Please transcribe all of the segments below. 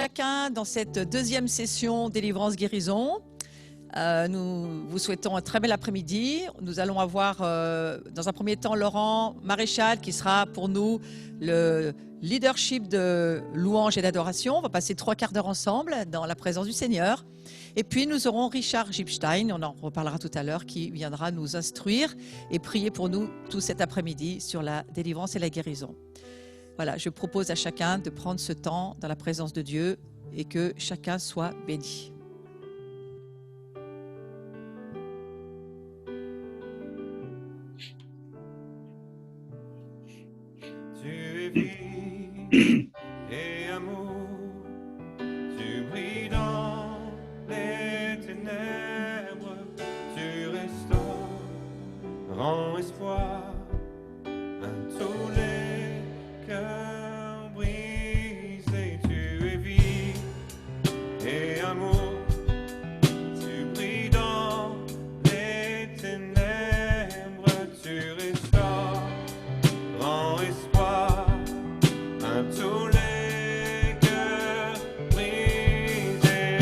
chacun dans cette deuxième session Délivrance-Guérison. Nous vous souhaitons un très bel après-midi. Nous allons avoir dans un premier temps Laurent Maréchal qui sera pour nous le leadership de louange et d'adoration. On va passer 3 quarts d'heure ensemble dans la présence du Seigneur. Et puis nous aurons Richard Gipstein, on en reparlera tout à l'heure, qui viendra nous instruire et prier pour nous tout cet après-midi sur la délivrance et la guérison. Voilà, je propose à chacun de prendre ce temps dans la présence de Dieu et que chacun soit béni. Tu es vie et amour, tu brilles dans les ténèbres, tu restaures, rends espoir à tous les cœurs brisés. Tu es vie et amour, tu brilles dans les ténèbres, tu restaures, rends espoir à tous les cœurs brisés.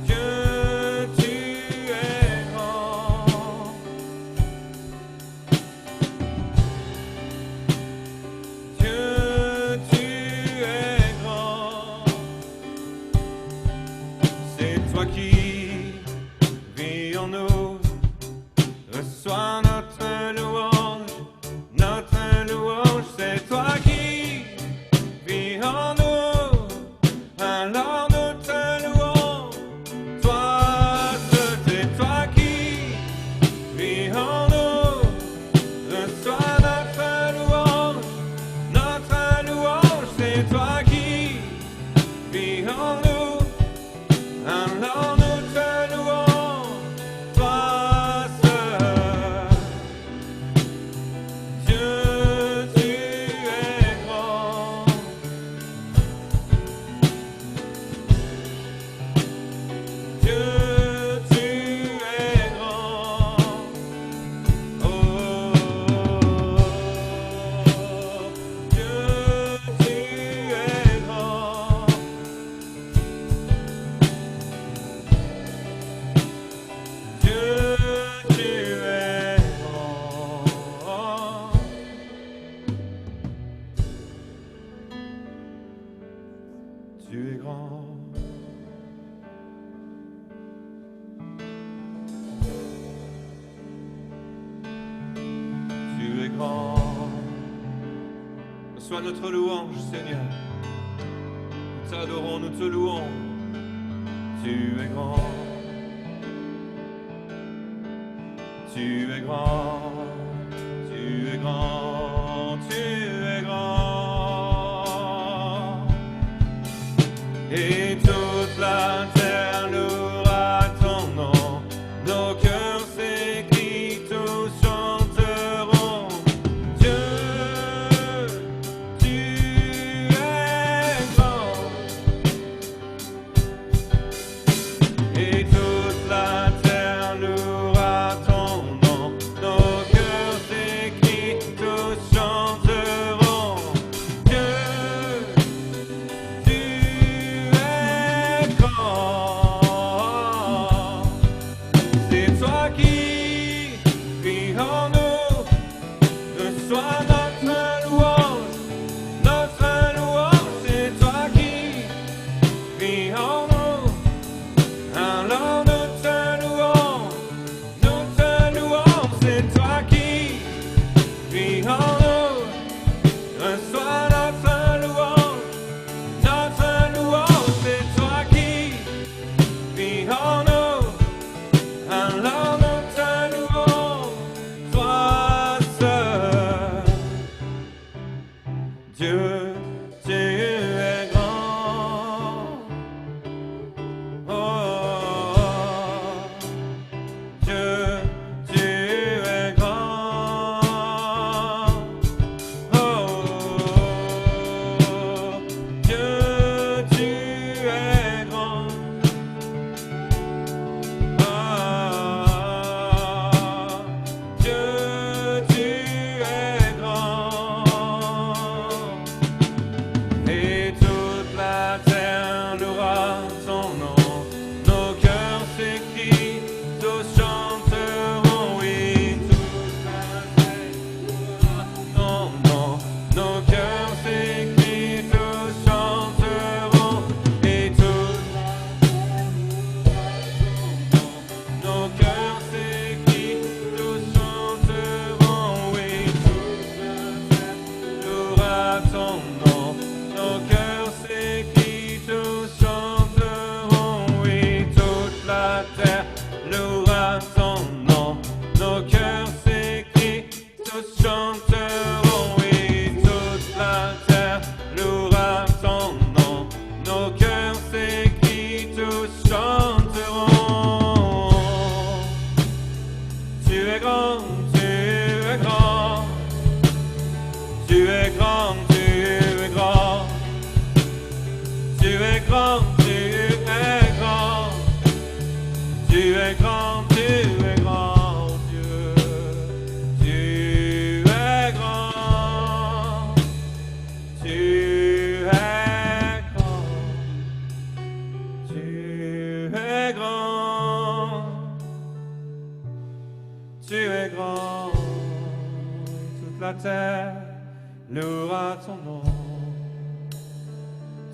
Dieu, tu es grand. Dieu, tu es grand. C'est toi qui vis en nous. Reçois notre louange, c'est toi qui vis en nous. Alors nous te louons, toi, c'est toi qui vis en nous. Reçois notre louange, c'est toi qui vis en nous. Alors nous te louons, toi seul. Dieu, tu es grand. Dieu, tu es grand. Oh, Dieu, tu es grand. Dieu, tu es grand. Tu es grand. Tu es grand. Reçois notre louange, Seigneur. Nous t'adorons, nous te louons. Tu es grand. Tu es grand. Tu es grand. Tu es grand. Et toute la terre louera ton nom. Nos cœurs s'écrient, tous chanteront. Dieu, tu es grand. Et toute la terre louera ton nom. Nos cœurs s'écrient, tous chanteront.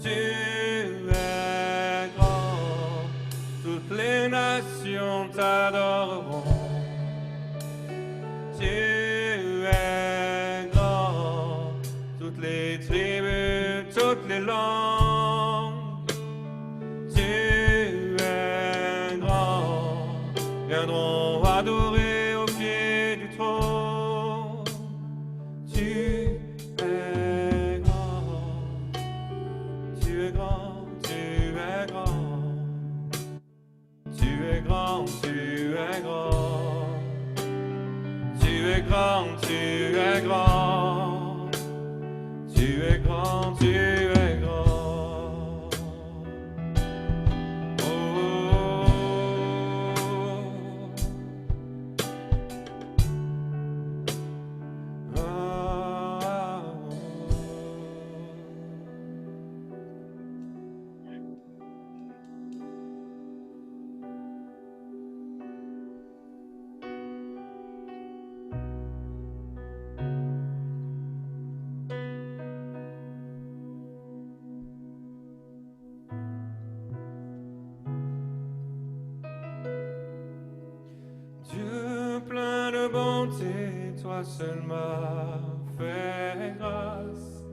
Tu es grand, toutes les nations t'adoreront. Tu es grand, toutes les tribus, toutes les langues. Tu es grand, viendront adorer au pied du trône. Tu es grand, tu es grand, tu es grand. Tu es grand, tu es grand. Tu es grand, tu es grand. Tu es grand, tu es grand. Oh. Dieu plein de bonté, toi seul m'as fait grâce.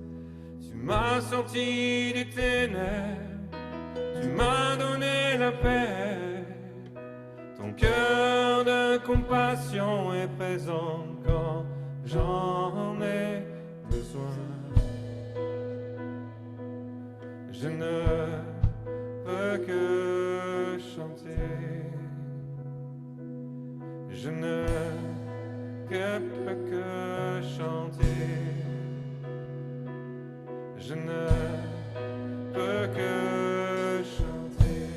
Tu m'as sorti des ténèbres, tu m'as donné la paix. Ton cœur de compassion est présent quand j'en ai besoin. Je ne peux que chanter. Je ne peux que chanter. Je ne peux que chanter.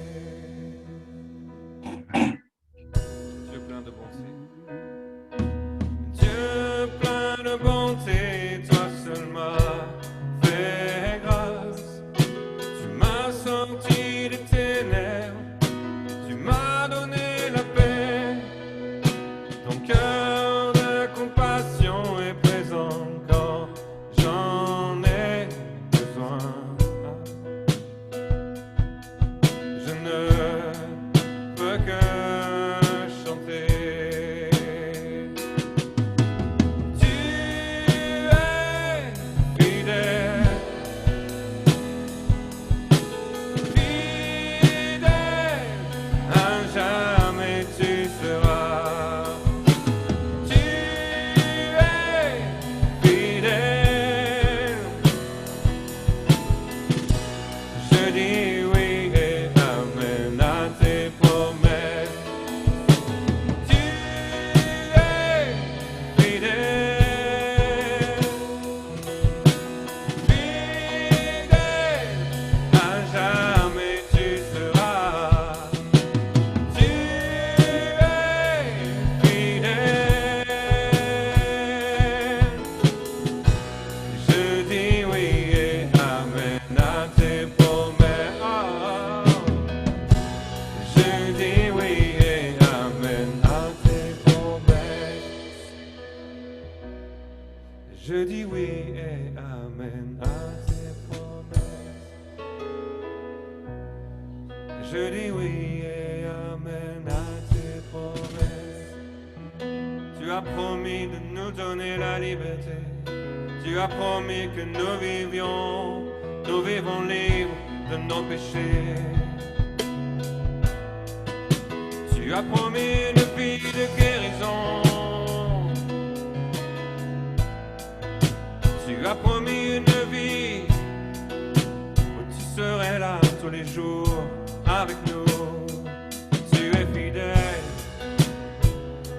Dieu plein de bonté. Dieu plein de bonté, toi seul m'as fait grâce. Tu m'as sorti des ténèbres, tu m'as donné la paix. Ton cœur de compassion est présent quand j'en ai besoin. Je ne peux que chanter. Tu es fidèle, fidèle, à jamais tu seras. Je dis oui et amen à tes promesses. Tu es fidèle, fidèle, à jamais tu seras. Tu es fidèle. Je dis oui et amen à tes promesses. Je dis oui et amen à tes promesses. Je dis oui et amen à tes promesses. Je dis oui et amen à tes promesses. Tu as promis de nous donner la liberté. Tu as promis que nous vivons libres de nos péchés. Tu as promis une vie de guérison. Tu as promis une vie où tu serais là tous les jours avec nous. Tu es fidèle,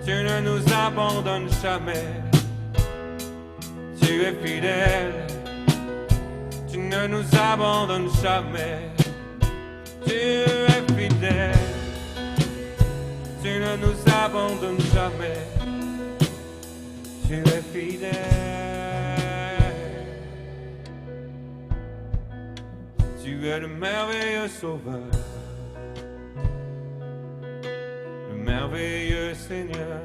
tu ne nous abandonnes jamais. Tu es fidèle, tu ne nous abandonnes jamais. Tu es fidèle, tu ne nous abandonnes jamais. Tu es fidèle. Tu es le merveilleux sauveur, le merveilleux Seigneur,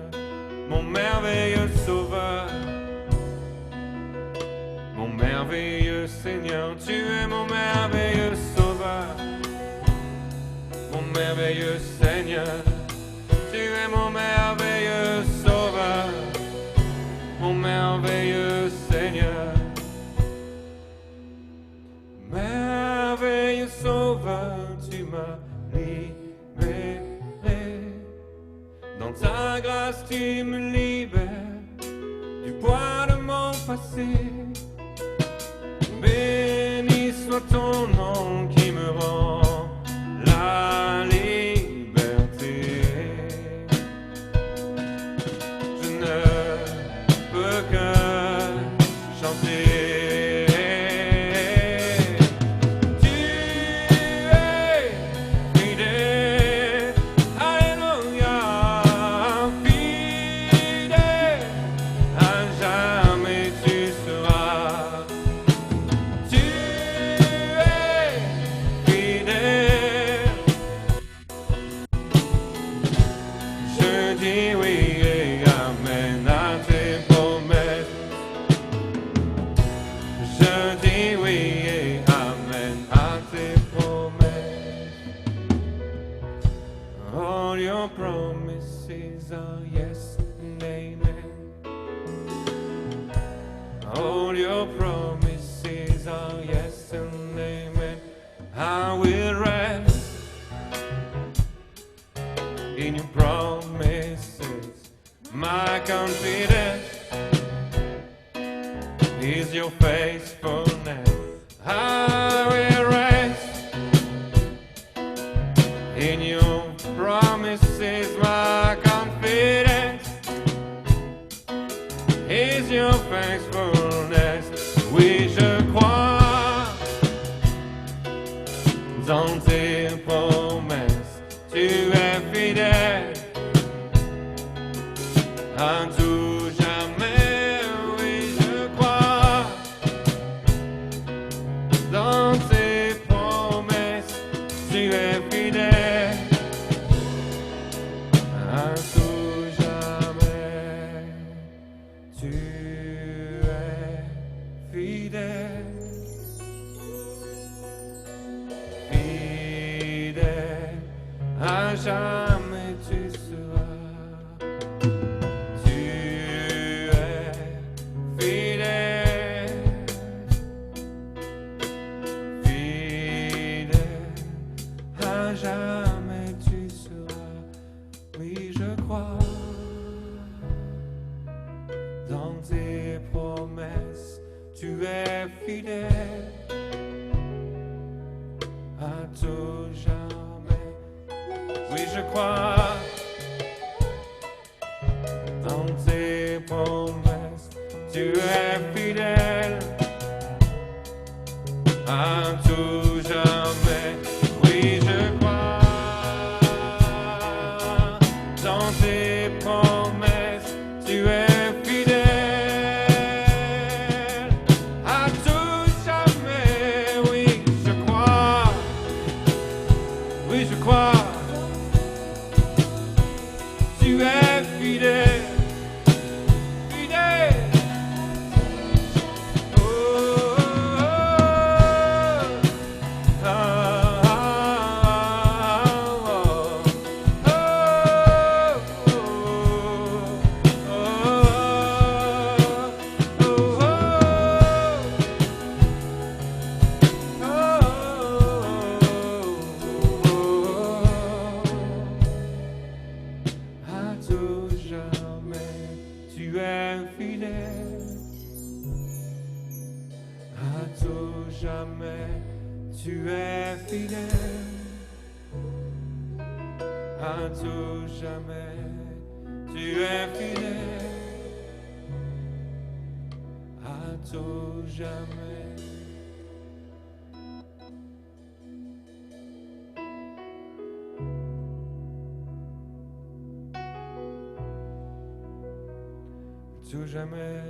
mon merveilleux sauveur. Mon merveilleux Seigneur, tu es mon merveilleux m'as libéré. Dans ta grâce, tu me libères du poids de mon passé. Béni soit ton nom qui me rend la liberté. Je ne peux que chanter. Tu es fidèle, alléluia, fidèle, à jamais tu seras. Tu es fidèle. Je dis oui et amen à tes promesses. Je dis oui et amen à tes promesses. All your promises are yes and amen. All your promises are yes and amen. I will rest in your promises. My confidence is your faithfulness. I will rest in your promises. My confidence is your faithfulness. Oui, je crois dans tes promesses. Tu es fidèle à tout jamais. Oui, je crois dans tes promesses. Tu es fidèle à tout jamais. Tu es fidèle, fidèle, à jamais tu seras. Tu es fidèle, fidèle, à jamais tu seras. Oui, je crois dans tes promesses. Tu es fidèle à tout jamais. Oui, je crois dans tes promesses. Tu es fidèle à tout jamais. Oui, je crois dans tes promesses. Tu es fidèle à tout jamais. Oui, je crois. Oui, je crois. Tu es fidèle, fidèle. Oh, oh, oh, ah, ah, oh, à tout jamais, tu es fidèle. À tout jamais, tu es fidèle. À tout jamais, tu es fidèle. À tout jamais. Tout jamais.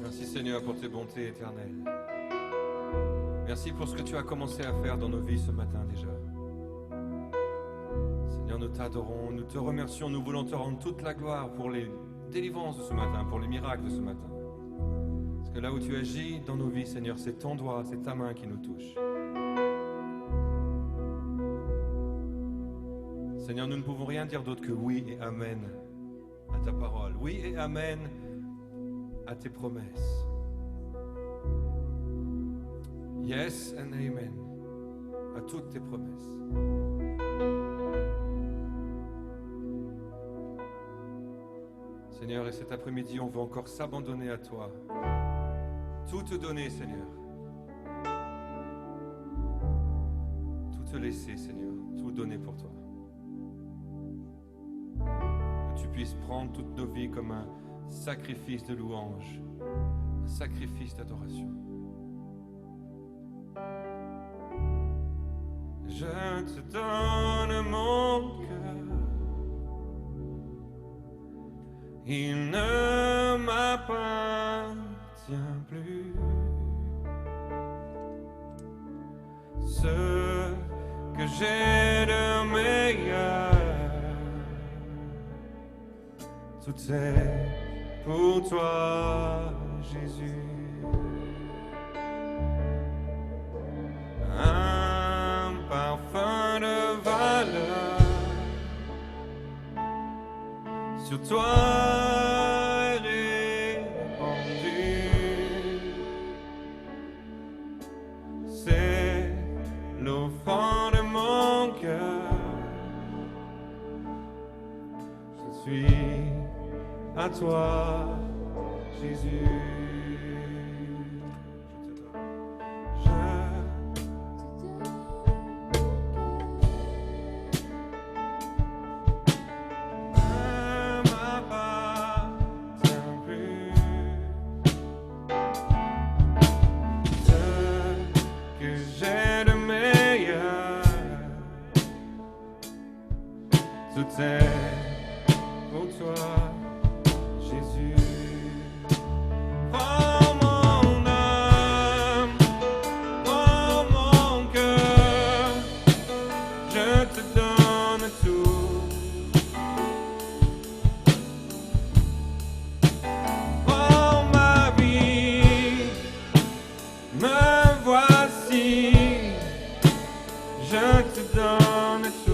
Merci Seigneur pour tes bontés éternelles. Merci pour ce que tu as commencé à faire dans nos vies ce matin déjà. Seigneur, nous t'adorons, nous te remercions, nous voulons te rendre toute la gloire pour les délivrances de ce matin, pour les miracles de ce matin. Parce que là où tu agis dans nos vies, Seigneur, c'est ton doigt, c'est ta main qui nous touche. Seigneur, nous ne pouvons rien dire d'autre que oui et amen à ta parole. Oui et amen à tes promesses. Yes and amen à toutes tes promesses. Seigneur, et cet après-midi, on veut encore s'abandonner à toi. Tout te donner, Seigneur. Tout te laisser, Seigneur. Tout donner pour toi. Que tu puisses prendre toutes nos vies comme un sacrifice de louange, un sacrifice d'adoration. Je te donne mon cœur, il ne m'appartient plus. Ce que j'ai de meilleur, tout est pour toi, Jésus. Un parfum de valeur sur toi est répandu. C'est l'offrande de mon cœur. Je suis à toi, Jésus. Tout est pour toi, Jésus. Prends mon âme, prends mon cœur, je te donne tout. Prends ma vie, me voici, je te donne tout.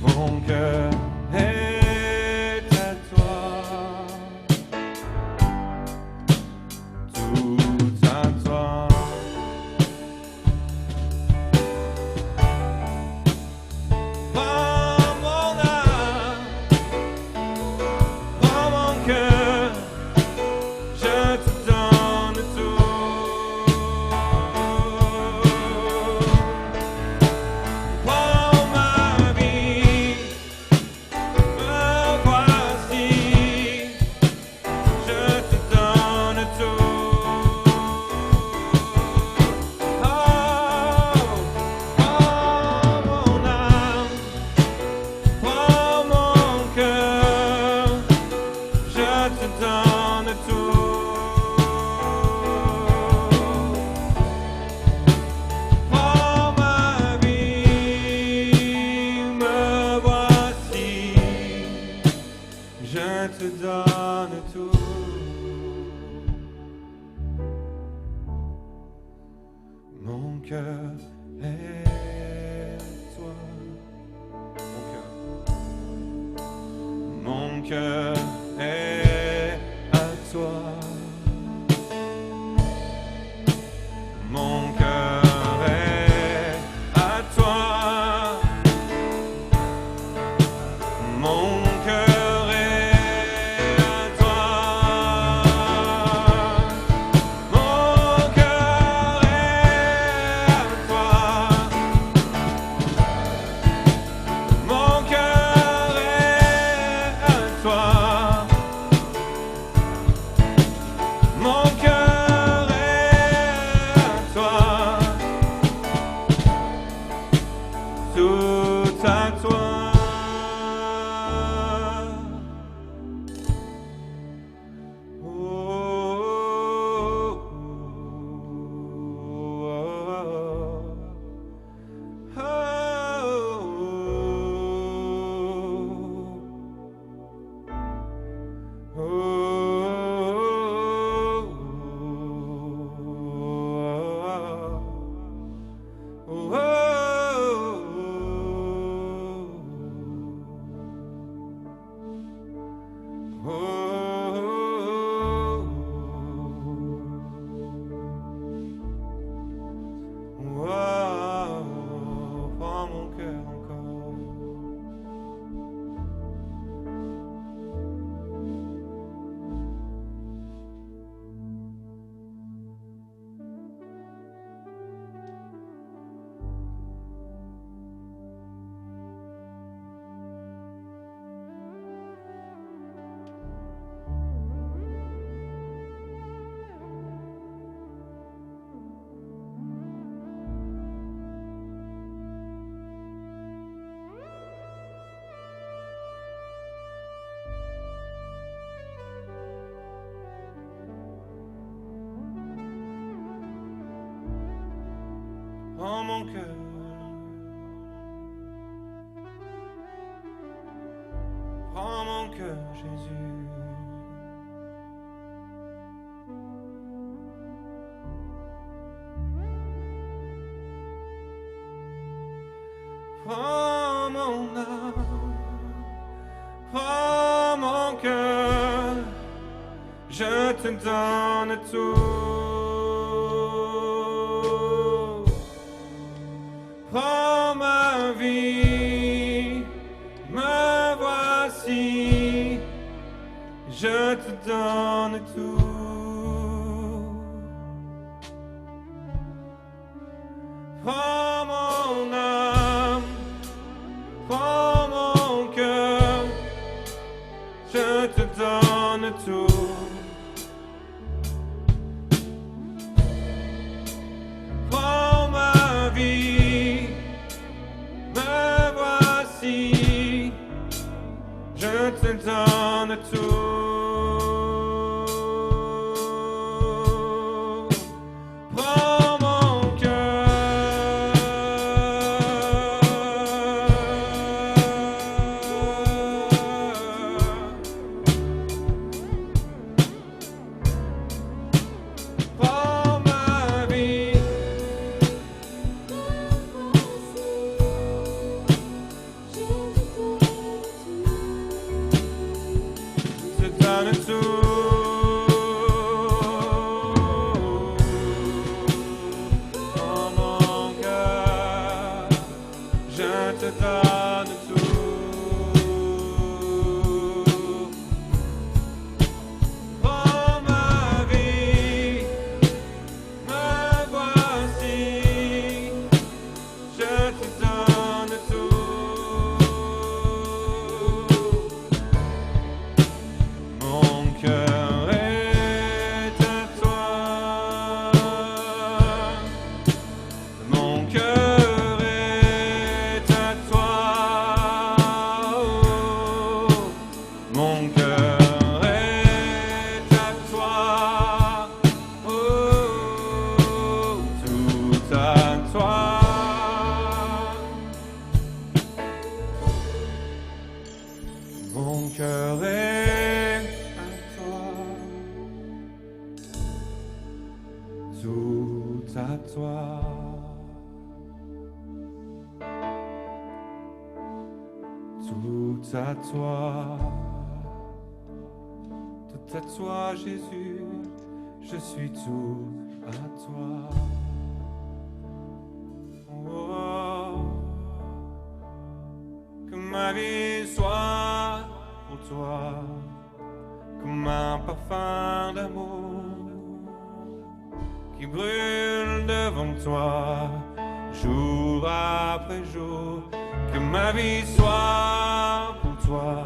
Mon cœur est à toi, tout à toi. Prends mon âme, prends mon cœur, je te donne tout. Prends ma vie, me voici, je te donne tout. Oh, prends mon âme, prends mon cœur, je te donne tout. Prends ma vie, me voici, je te donne tout. Mon cœur est à toi. Mon cœur est à toi. Mon cœur est à toi. Mon cœur est à toi. Mon cœur est à toi. mon cœur. Prends mon cœur, Jésus. Prends mon âme, prends mon cœur, je te donne tout. Prends ma vie, me voici, je te donne tout. Prends mon âme, prends mon cœur, je te donne tout. Prends ma vie, me voici, je te donne tout. Prends mon cœur, prends ma vie, je te donne tout. Prends mon cœur, je te donne tout. Prends ma vie, me voici, je te donne tout. Mon cœur est à toi. Mon cœur est à toi. Oh, mon cœur est à toi. Oh, tout à toi. Mon cœur est à toi, tout à toi, tout à toi, tout à toi, Jésus, je suis tout à toi. Oh, que ma vie soit pour toi comme un parfum d'amour qui brûle devant toi jour après jour. Que ma vie soit pour toi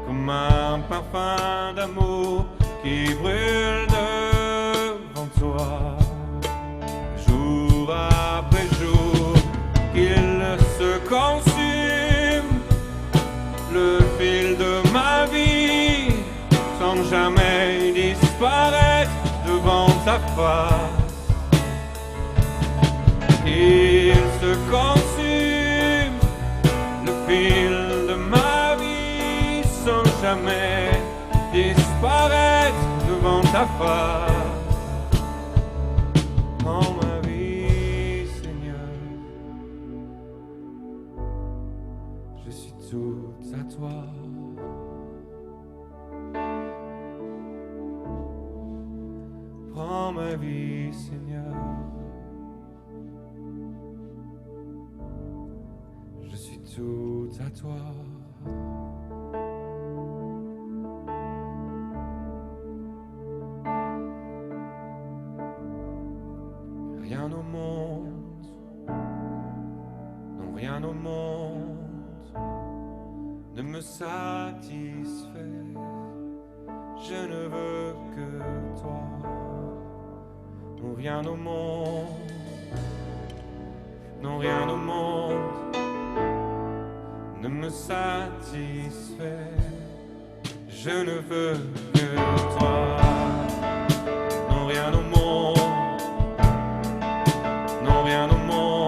comme un parfum d'amour qui brûle devant toi jour après jour. Qu'il se consume le fil de ma vie sans jamais disparaître devant ta face. Qu'il se consume le fil de ma vie sans jamais disparaître devant ta face. Prends ma vie, Seigneur, je suis tout à toi. Prends ma vie, Seigneur, je suis tout à toi. Rien au monde, non rien au monde ne me satisfait. Je ne veux que toi. Non rien au monde, non rien au monde ne me satisfait. Je ne veux que toi. Non rien au monde, non rien au monde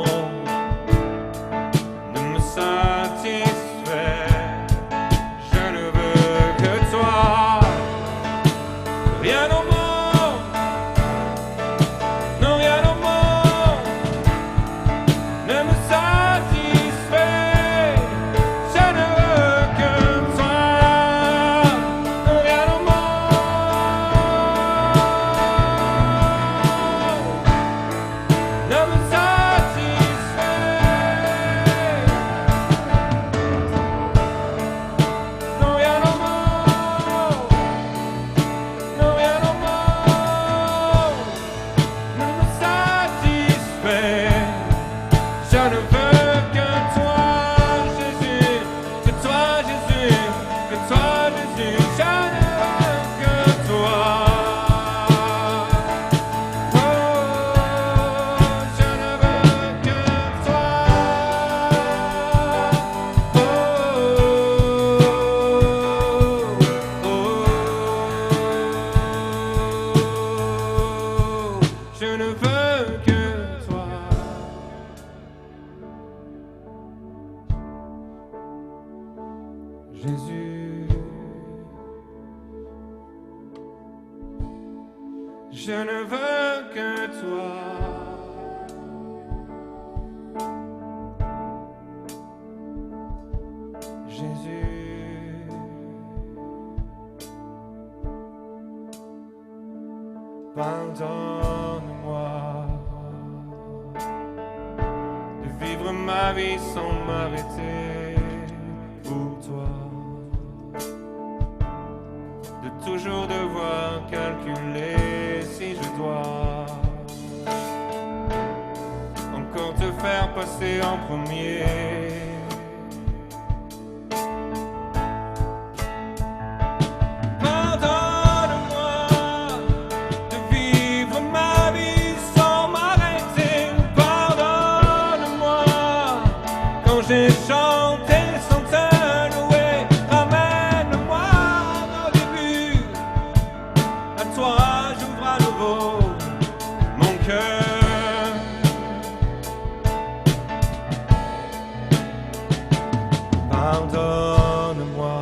Jésus, je ne veux que toi. Jésus, pardonne-moi de vivre ma vie sans m'arrêter pour toi, de toujours devoir calculer si je dois encore te faire passer en premier. J'ai chanté sans te louer, ramène-moi au début, à toi j'ouvre à nouveau mon cœur. Pardonne-moi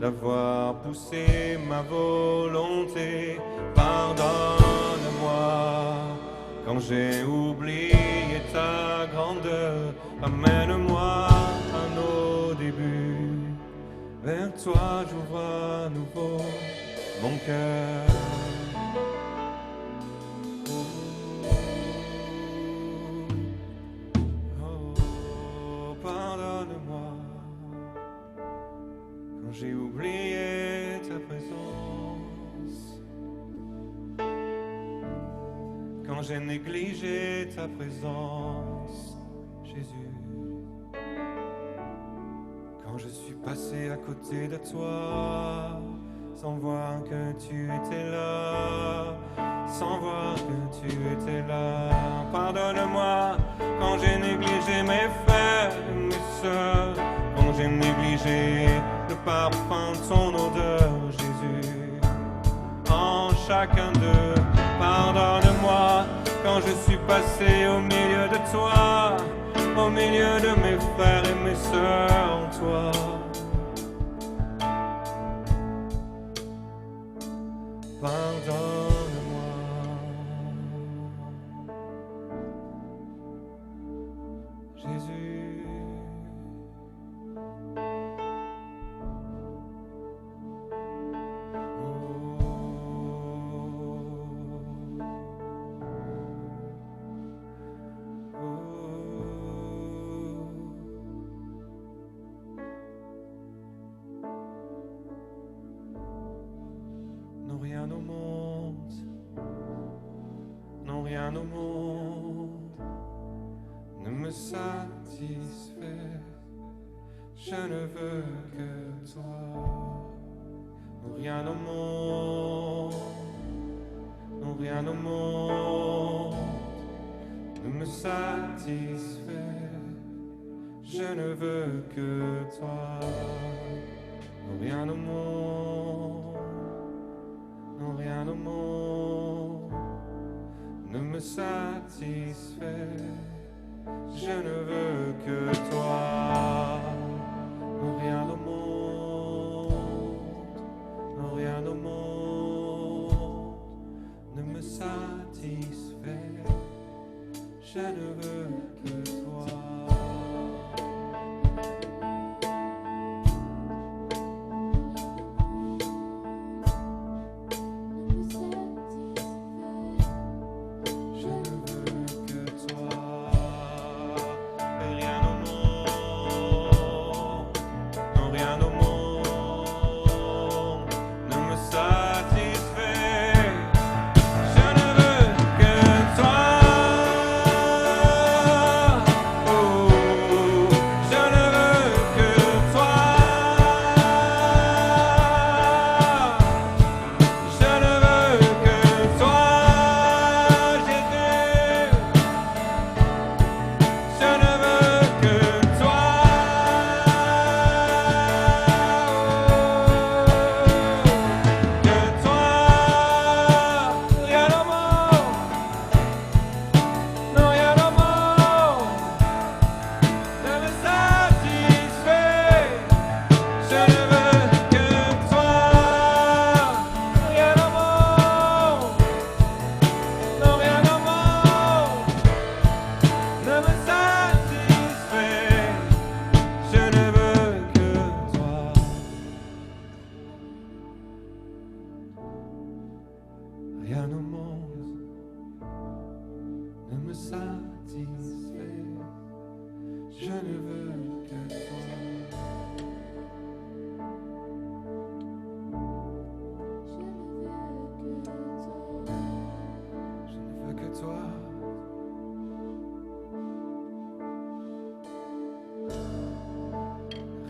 d'avoir poussé ma volonté, pardonne-moi quand j'ai oublié ta grandeur. Amène-moi à nos débuts, vers toi j'ouvre à nouveau mon cœur. Oh, pardonne-moi quand j'ai oublié ta présence, quand j'ai négligé ta présence. Jésus, quand je suis passé à côté de toi, sans voir que tu étais là, sans voir que tu étais là. Pardonne-moi quand j'ai négligé mes frères et mes sœurs, quand j'ai négligé le parfum de ton odeur, Jésus, en chacun d'eux. Pardonne-moi quand je suis passé au milieu de toi, au milieu de mes frères et mes sœurs en toi. Pardonne-moi. Jésus, non rien au monde, non rien au monde ne me satisfait. Je ne veux que toi, non rien au monde, non rien au monde ne me satisfait. Je ne veux que toi, non rien au monde, non rien au monde ne me satisfait. Je ne veux que toi, non rien au monde, non rien au monde ne me satisfait. Je ne veux que toi.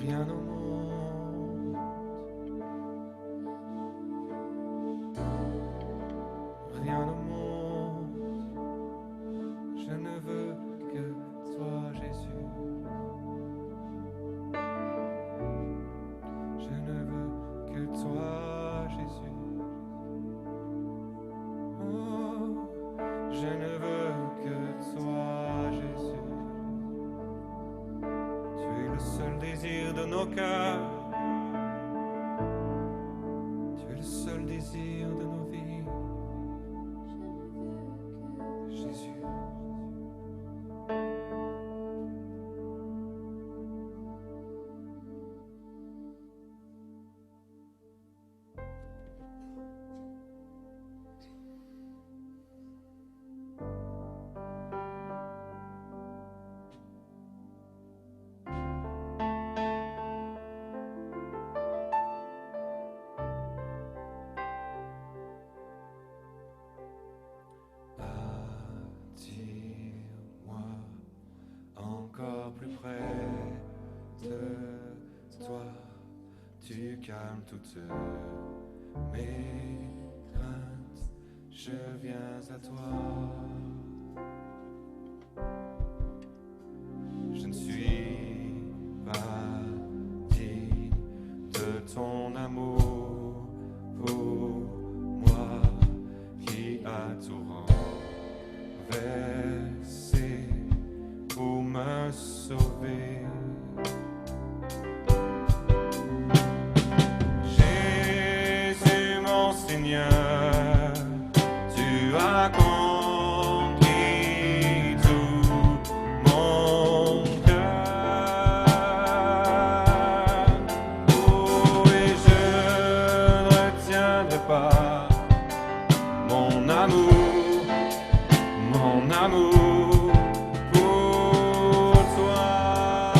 rien au monde, rien au monde. Je ne veux que toi, Jésus. Je ne veux que toi, Jésus. Oh, je ne veux que toi, Jésus. Tu es le seul désir de nos cœurs. Tu es le seul désir de nos vies. Jésus. Attire-moi encore plus près de toi. Tu calmes toutes mes craintes. Je viens à toi. Je ne suis pas digne de ton amour pour moi qui a tout renversé pour me sauver. Jésus mon Seigneur, tu as conquis tout mon cœur. Oh, et je ne retiendrai pas mon amour pour toi.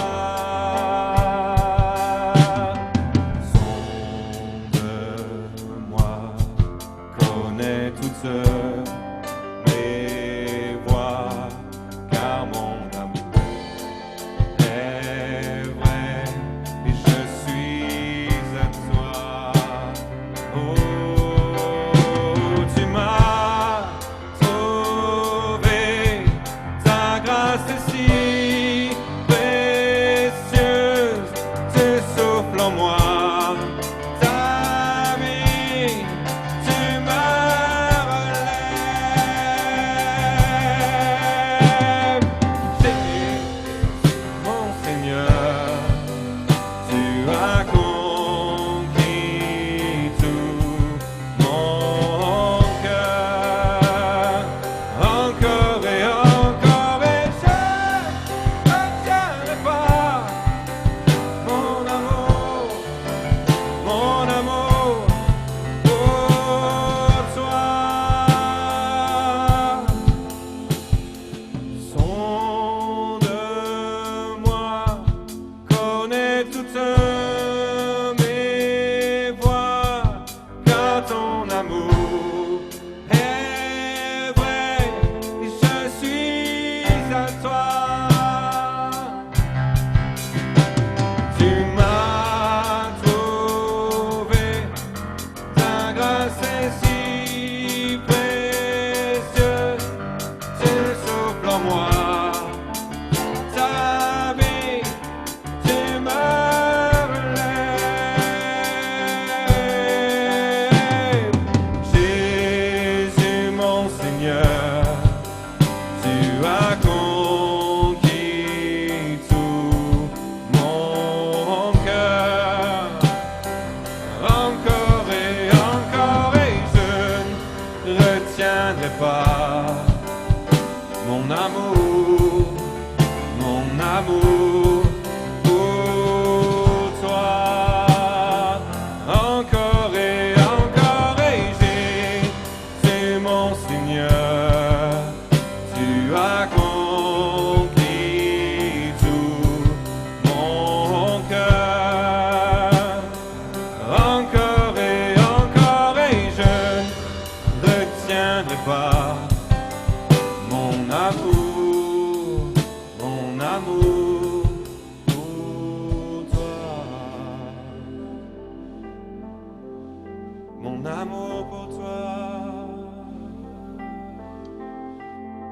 mon amour pour toi,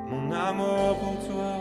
mon amour pour toi.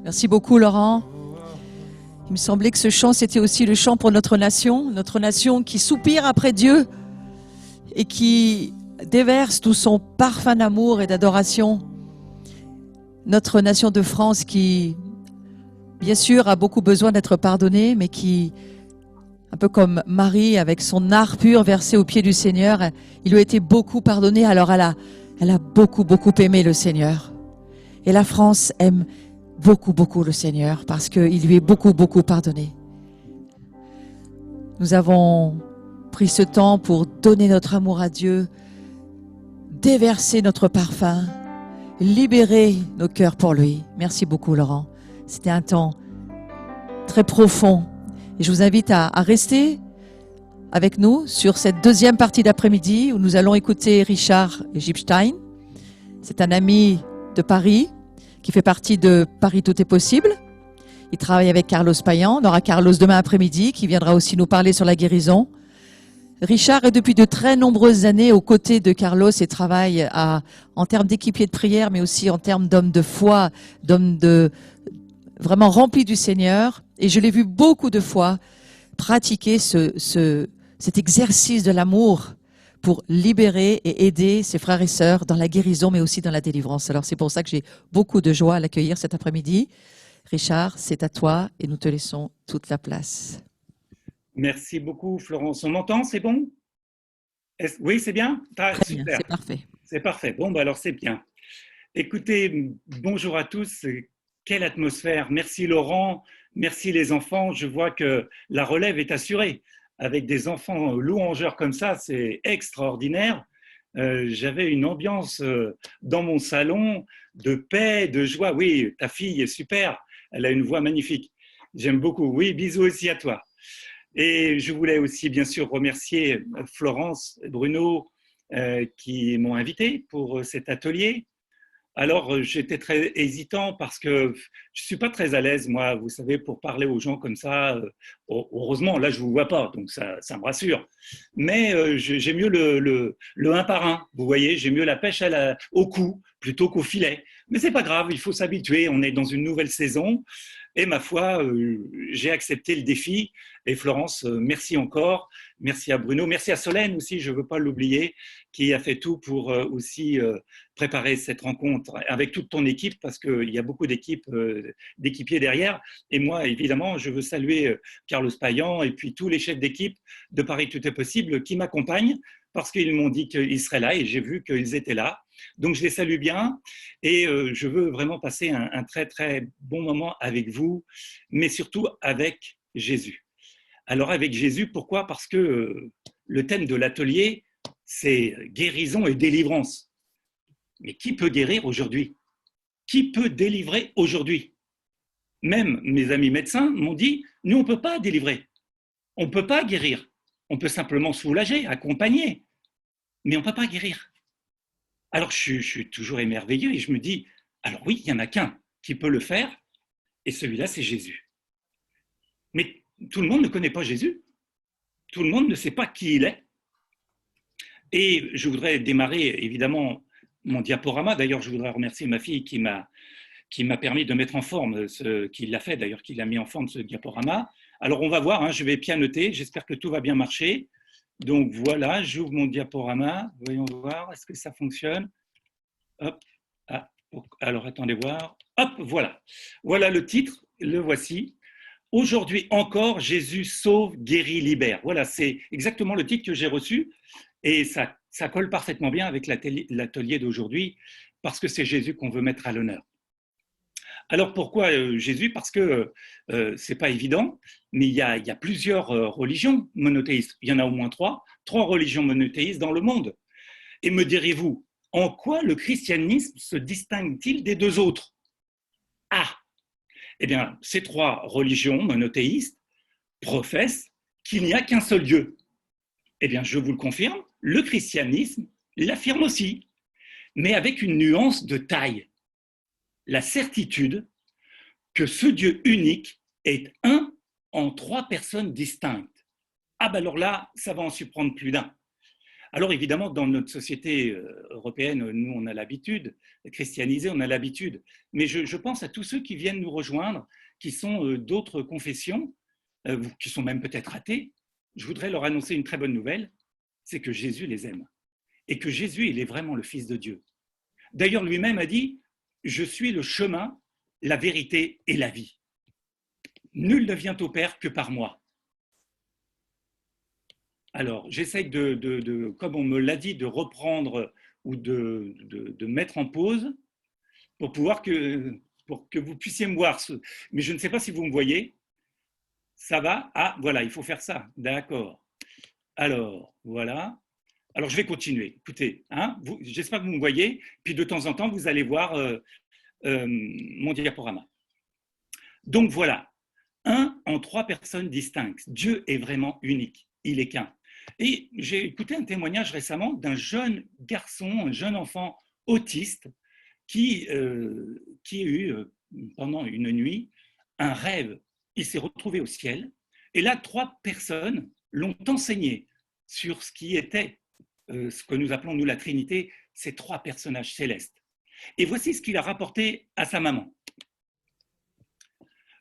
Merci beaucoup, Laurent. Il me semblait que ce chant, c'était aussi le chant pour notre nation qui soupire après Dieu et qui déverse tout son parfum d'amour et d'adoration. Notre nation de France qui, bien sûr, a beaucoup besoin d'être pardonnée, mais qui, un peu comme Marie, avec son art pur versé aux pieds du Seigneur, il lui a été beaucoup pardonné, alors elle a beaucoup, beaucoup aimé le Seigneur. Et la France aime beaucoup, beaucoup le Seigneur parce qu'il lui est beaucoup, beaucoup pardonné. Nous avons pris ce temps pour donner notre amour à Dieu, déverser notre parfum, libérer nos cœurs pour lui. Merci beaucoup, Laurent. C'était un temps très profond. Et je vous invite à rester avec nous sur cette deuxième partie d'après-midi où nous allons écouter Richard Gipstein. C'est un ami de Paris qui fait partie de Paris Tout est possible. Il travaille avec Carlos Payan. On aura Carlos demain après-midi qui viendra aussi nous parler sur la guérison. Richard est depuis de très nombreuses années aux côtés de Carlos et travaille en termes d'équipier de prière, mais aussi en termes d'homme de foi, d'homme vraiment rempli du Seigneur. Et je l'ai vu beaucoup de fois pratiquer cet exercice de l'amour pour libérer et aider ses frères et sœurs dans la guérison, mais aussi dans la délivrance. Alors c'est pour ça que j'ai beaucoup de joie à l'accueillir cet après-midi. Richard, c'est à toi et nous te laissons toute la place. Merci beaucoup, Florence. On m'entend, c'est bon? Oui, c'est bien? Très bien, c'est parfait. C'est parfait. Bon, alors c'est bien. Écoutez, bonjour à tous. Quelle atmosphère. Merci Laurent, merci les enfants. Je vois que la relève est assurée. Avec des enfants louangeurs comme ça, c'est extraordinaire. J'avais une ambiance dans mon salon de paix, de joie. Oui, ta fille est super. Elle a une voix magnifique. J'aime beaucoup. Oui, bisous aussi à toi. Et je voulais aussi, bien sûr, remercier Florence, Bruno, qui m'ont invité pour cet atelier. Alors, j'étais très hésitant parce que je ne suis pas très à l'aise, moi, vous savez, pour parler aux gens comme ça. Heureusement, là, je ne vous vois pas, donc ça me rassure. Mais j'ai mieux le un par un, vous voyez, j'ai mieux la pêche au cou plutôt qu'au filet. Mais ce n'est pas grave, il faut s'habituer, on est dans une nouvelle saison. Et ma foi, j'ai accepté le défi. Et Florence, merci encore. Merci à Bruno. Merci à Solène aussi, je ne veux pas l'oublier, qui a fait tout pour aussi préparer cette rencontre avec toute ton équipe, parce qu'il y a beaucoup d'équipiers derrière. Et moi, évidemment, je veux saluer Carlos Payan et puis tous les chefs d'équipe de Paris Tout est possible qui m'accompagnent, parce qu'ils m'ont dit qu'ils seraient là et j'ai vu qu'ils étaient là. Donc, je les salue bien et je veux vraiment passer un très, très bon moment avec vous, mais surtout avec Jésus. Alors, avec Jésus, pourquoi? Parce que le thème de l'atelier, c'est guérison et délivrance. Mais qui peut guérir aujourd'hui? Qui peut délivrer aujourd'hui? Même mes amis médecins m'ont dit, nous, on ne peut pas délivrer. On ne peut pas guérir. On peut simplement soulager, accompagner, mais on ne peut pas guérir. Alors, je suis toujours émerveillé et je me dis, alors oui, il n'y en a qu'un qui peut le faire, et celui-là, c'est Jésus. Mais tout le monde ne connaît pas Jésus. Tout le monde ne sait pas qui il est. Et je voudrais démarrer évidemment mon diaporama. D'ailleurs, je voudrais remercier ma fille qui m'a permis de mettre en forme, qui l'a fait d'ailleurs, qui l'a mis en forme ce diaporama. Alors on va voir, hein, je vais pianoter, j'espère que tout va bien marcher. Donc voilà, j'ouvre mon diaporama, voyons voir, est-ce que ça fonctionne? Hop, ah, alors attendez voir, hop, voilà. Voilà le titre, le voici. Aujourd'hui encore, Jésus sauve, guérit, libère. Voilà, c'est exactement le titre que j'ai reçu et ça colle parfaitement bien avec l'atelier d'aujourd'hui parce que c'est Jésus qu'on veut mettre à l'honneur. Alors pourquoi Jésus? Parce que c'est pas évident, mais il y a plusieurs religions monothéistes. Il y en a au moins trois religions monothéistes dans le monde. Et me direz-vous, en quoi le christianisme se distingue-t-il des deux autres? Ah, eh bien, ces trois religions monothéistes professent qu'il n'y a qu'un seul Dieu. Eh bien, je vous le confirme, le christianisme l'affirme aussi, mais avec une nuance de taille. La certitude que ce Dieu unique est un en trois personnes distinctes. Ah ben alors là, ça va en surprendre plus d'un. Alors évidemment, dans notre société européenne, nous on a l'habitude, christianisée, on a l'habitude, mais je pense à tous ceux qui viennent nous rejoindre, qui sont d'autres confessions, qui sont même peut-être athées. Je voudrais leur annoncer une très bonne nouvelle, c'est que Jésus les aime et que Jésus, il est vraiment le Fils de Dieu. D'ailleurs, lui-même a dit, je suis le chemin, la vérité et la vie. Nul ne vient au Père que par moi. Alors, j'essaie comme on me l'a dit, de reprendre ou de mettre en pause pour que vous puissiez me voir. Mais je ne sais pas si vous me voyez. Ça va? Ah, voilà, il faut faire ça. D'accord. Alors, voilà. Alors, je vais continuer. Écoutez, hein, j'espère que vous me voyez. Puis, de temps en temps, vous allez voir mon diaporama. Donc, voilà. Un en trois personnes distinctes. Dieu est vraiment unique. Il est qu'un. Et j'ai écouté un témoignage récemment d'un jeune garçon, un jeune enfant autiste qui a eu pendant une nuit un rêve. Il s'est retrouvé au ciel et là, trois personnes l'ont enseigné sur ce qui était ce que nous appelons, nous, la Trinité, ces trois personnages célestes. Et voici ce qu'il a rapporté à sa maman.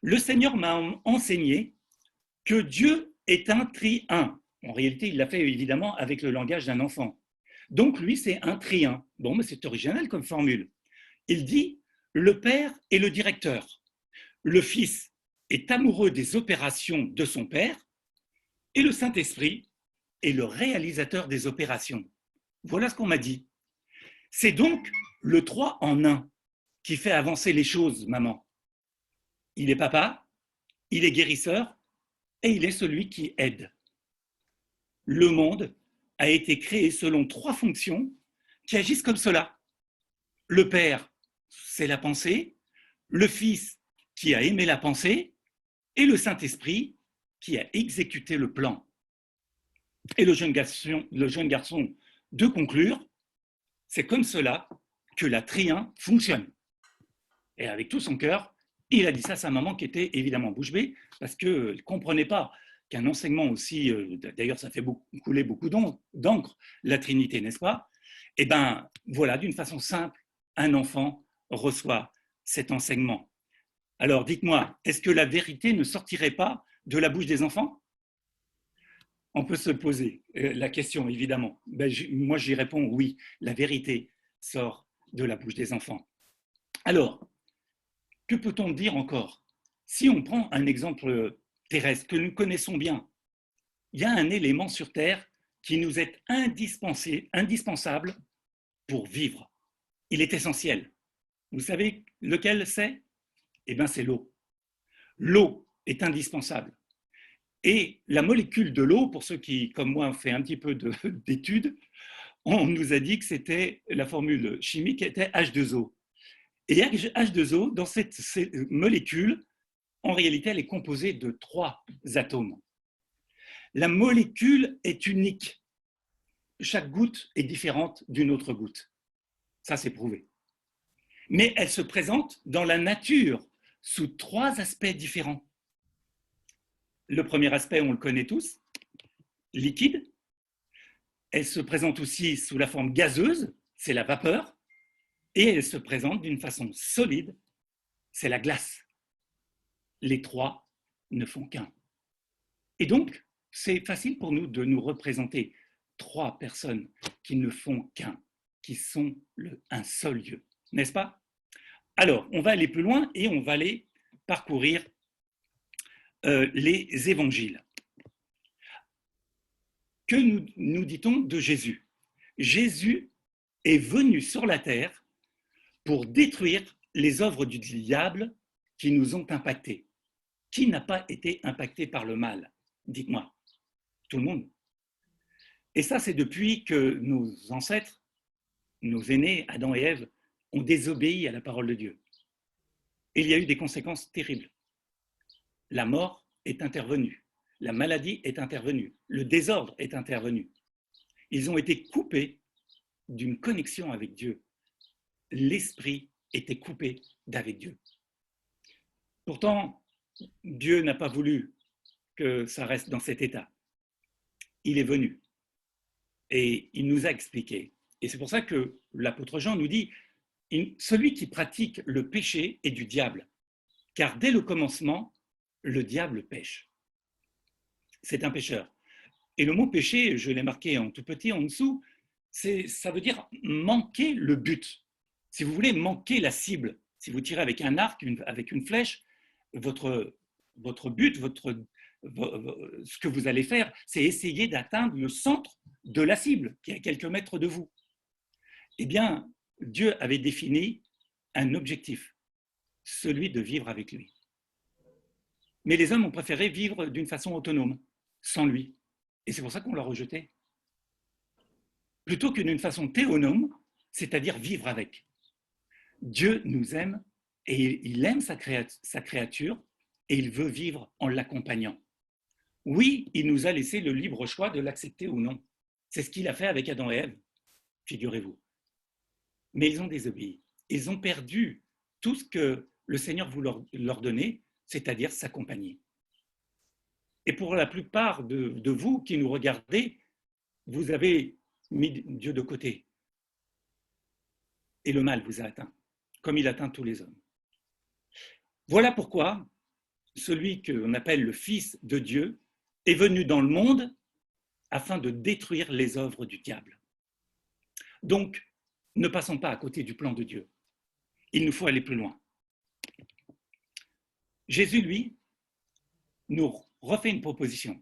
Le Seigneur m'a enseigné que Dieu est un tri-un. En réalité, il l'a fait évidemment avec le langage d'un enfant. Donc lui, c'est un tri-un. Bon, mais c'est original comme formule. Il dit, le Père est le directeur. Le Fils est amoureux des opérations de son Père et le Saint-Esprit est le réalisateur des opérations. Voilà ce qu'on m'a dit. C'est donc le 3 en 1 qui fait avancer les choses, maman. Il est papa, il est guérisseur et il est celui qui aide. Le monde a été créé selon trois fonctions qui agissent comme cela. Le Père, c'est la pensée, le Fils qui a aimé la pensée et le Saint-Esprit qui a exécuté le plan. Et le jeune garçon de conclure, c'est comme cela que la tri-un fonctionne. Et avec tout son cœur, il a dit ça à sa maman qui était évidemment bouche bée parce qu'elle ne comprenait pas qu'un enseignement aussi, d'ailleurs ça fait couler beaucoup d'encre, la Trinité, n'est-ce pas? Eh bien voilà, d'une façon simple, un enfant reçoit cet enseignement. Alors dites-moi, est-ce que la vérité ne sortirait pas de la bouche des enfants? On peut se poser la question, évidemment. Moi, j'y réponds oui, la vérité sort de la bouche des enfants. Alors, que peut-on dire encore? Si on prend un exemple terrestre que nous connaissons bien, il y a un élément sur Terre qui nous est indispensable pour vivre. Il est essentiel. Vous savez lequel c'est? Eh bien, c'est l'eau. L'eau est indispensable. Et la molécule de l'eau, pour ceux qui, comme moi, ont fait un petit peu d'études, on nous a dit que c'était la formule chimique était H2O. Et H2O, dans cette molécule, en réalité, elle est composée de 3 atomes. La molécule est unique. Chaque goutte est différente d'une autre goutte. Ça, c'est prouvé. Mais elle se présente dans la nature sous 3 aspects différents. Le premier aspect, on le connaît tous, liquide. Elle se présente aussi sous la forme gazeuse, c'est la vapeur, et elle se présente d'une façon solide, c'est la glace. Les trois ne font qu'un. Et donc, c'est facile pour nous de nous représenter trois personnes qui ne font qu'un, qui sont un seul Dieu, n'est-ce pas? Alors, on va aller plus loin et on va aller parcourir les évangiles. Que nous dit-on de Jésus? Jésus est venu sur la terre pour détruire les œuvres du diable qui nous ont impactés. Qui n'a pas été impacté par le mal? Dites-moi. Tout le monde. Et ça, c'est depuis que nos ancêtres, nos aînés, Adam et Ève, ont désobéi à la parole de Dieu. Et il y a eu des conséquences terribles. La mort est intervenue, la maladie est intervenue, le désordre est intervenu. Ils ont été coupés d'une connexion avec Dieu. L'esprit était coupé d'avec Dieu. Pourtant, Dieu n'a pas voulu que ça reste dans cet état. Il est venu et il nous a expliqué. Et c'est pour ça que l'apôtre Jean nous dit « Celui qui pratique le péché est du diable, car dès le commencement, le diable pêche. » C'est un pécheur. Et le mot péché, je l'ai marqué en tout petit en dessous, ça veut dire manquer le but. Si vous voulez manquer la cible, si vous tirez avec un arc, avec une flèche, votre but, ce que vous allez faire, c'est essayer d'atteindre le centre de la cible, qui est à quelques mètres de vous. Eh bien, Dieu avait défini un objectif, celui de vivre avec lui. Mais les hommes ont préféré vivre d'une façon autonome, sans lui. Et c'est pour ça qu'on l'a rejeté. Plutôt que d'une façon théonome, c'est-à-dire vivre avec. Dieu nous aime et il aime sa créature et il veut vivre en l'accompagnant. Oui, il nous a laissé le libre choix de l'accepter ou non. C'est ce qu'il a fait avec Adam et Ève, figurez-vous. Mais ils ont désobéi. Ils ont perdu tout ce que le Seigneur voulait leur donner, c'est-à-dire s'accompagner. Et pour la plupart de vous qui nous regardez, vous avez mis Dieu de côté. Et le mal vous a atteint, comme il atteint tous les hommes. Voilà pourquoi celui qu'on appelle le Fils de Dieu est venu dans le monde afin de détruire les œuvres du diable. Donc, ne passons pas à côté du plan de Dieu. Il nous faut aller plus loin. Jésus, lui, nous refait une proposition.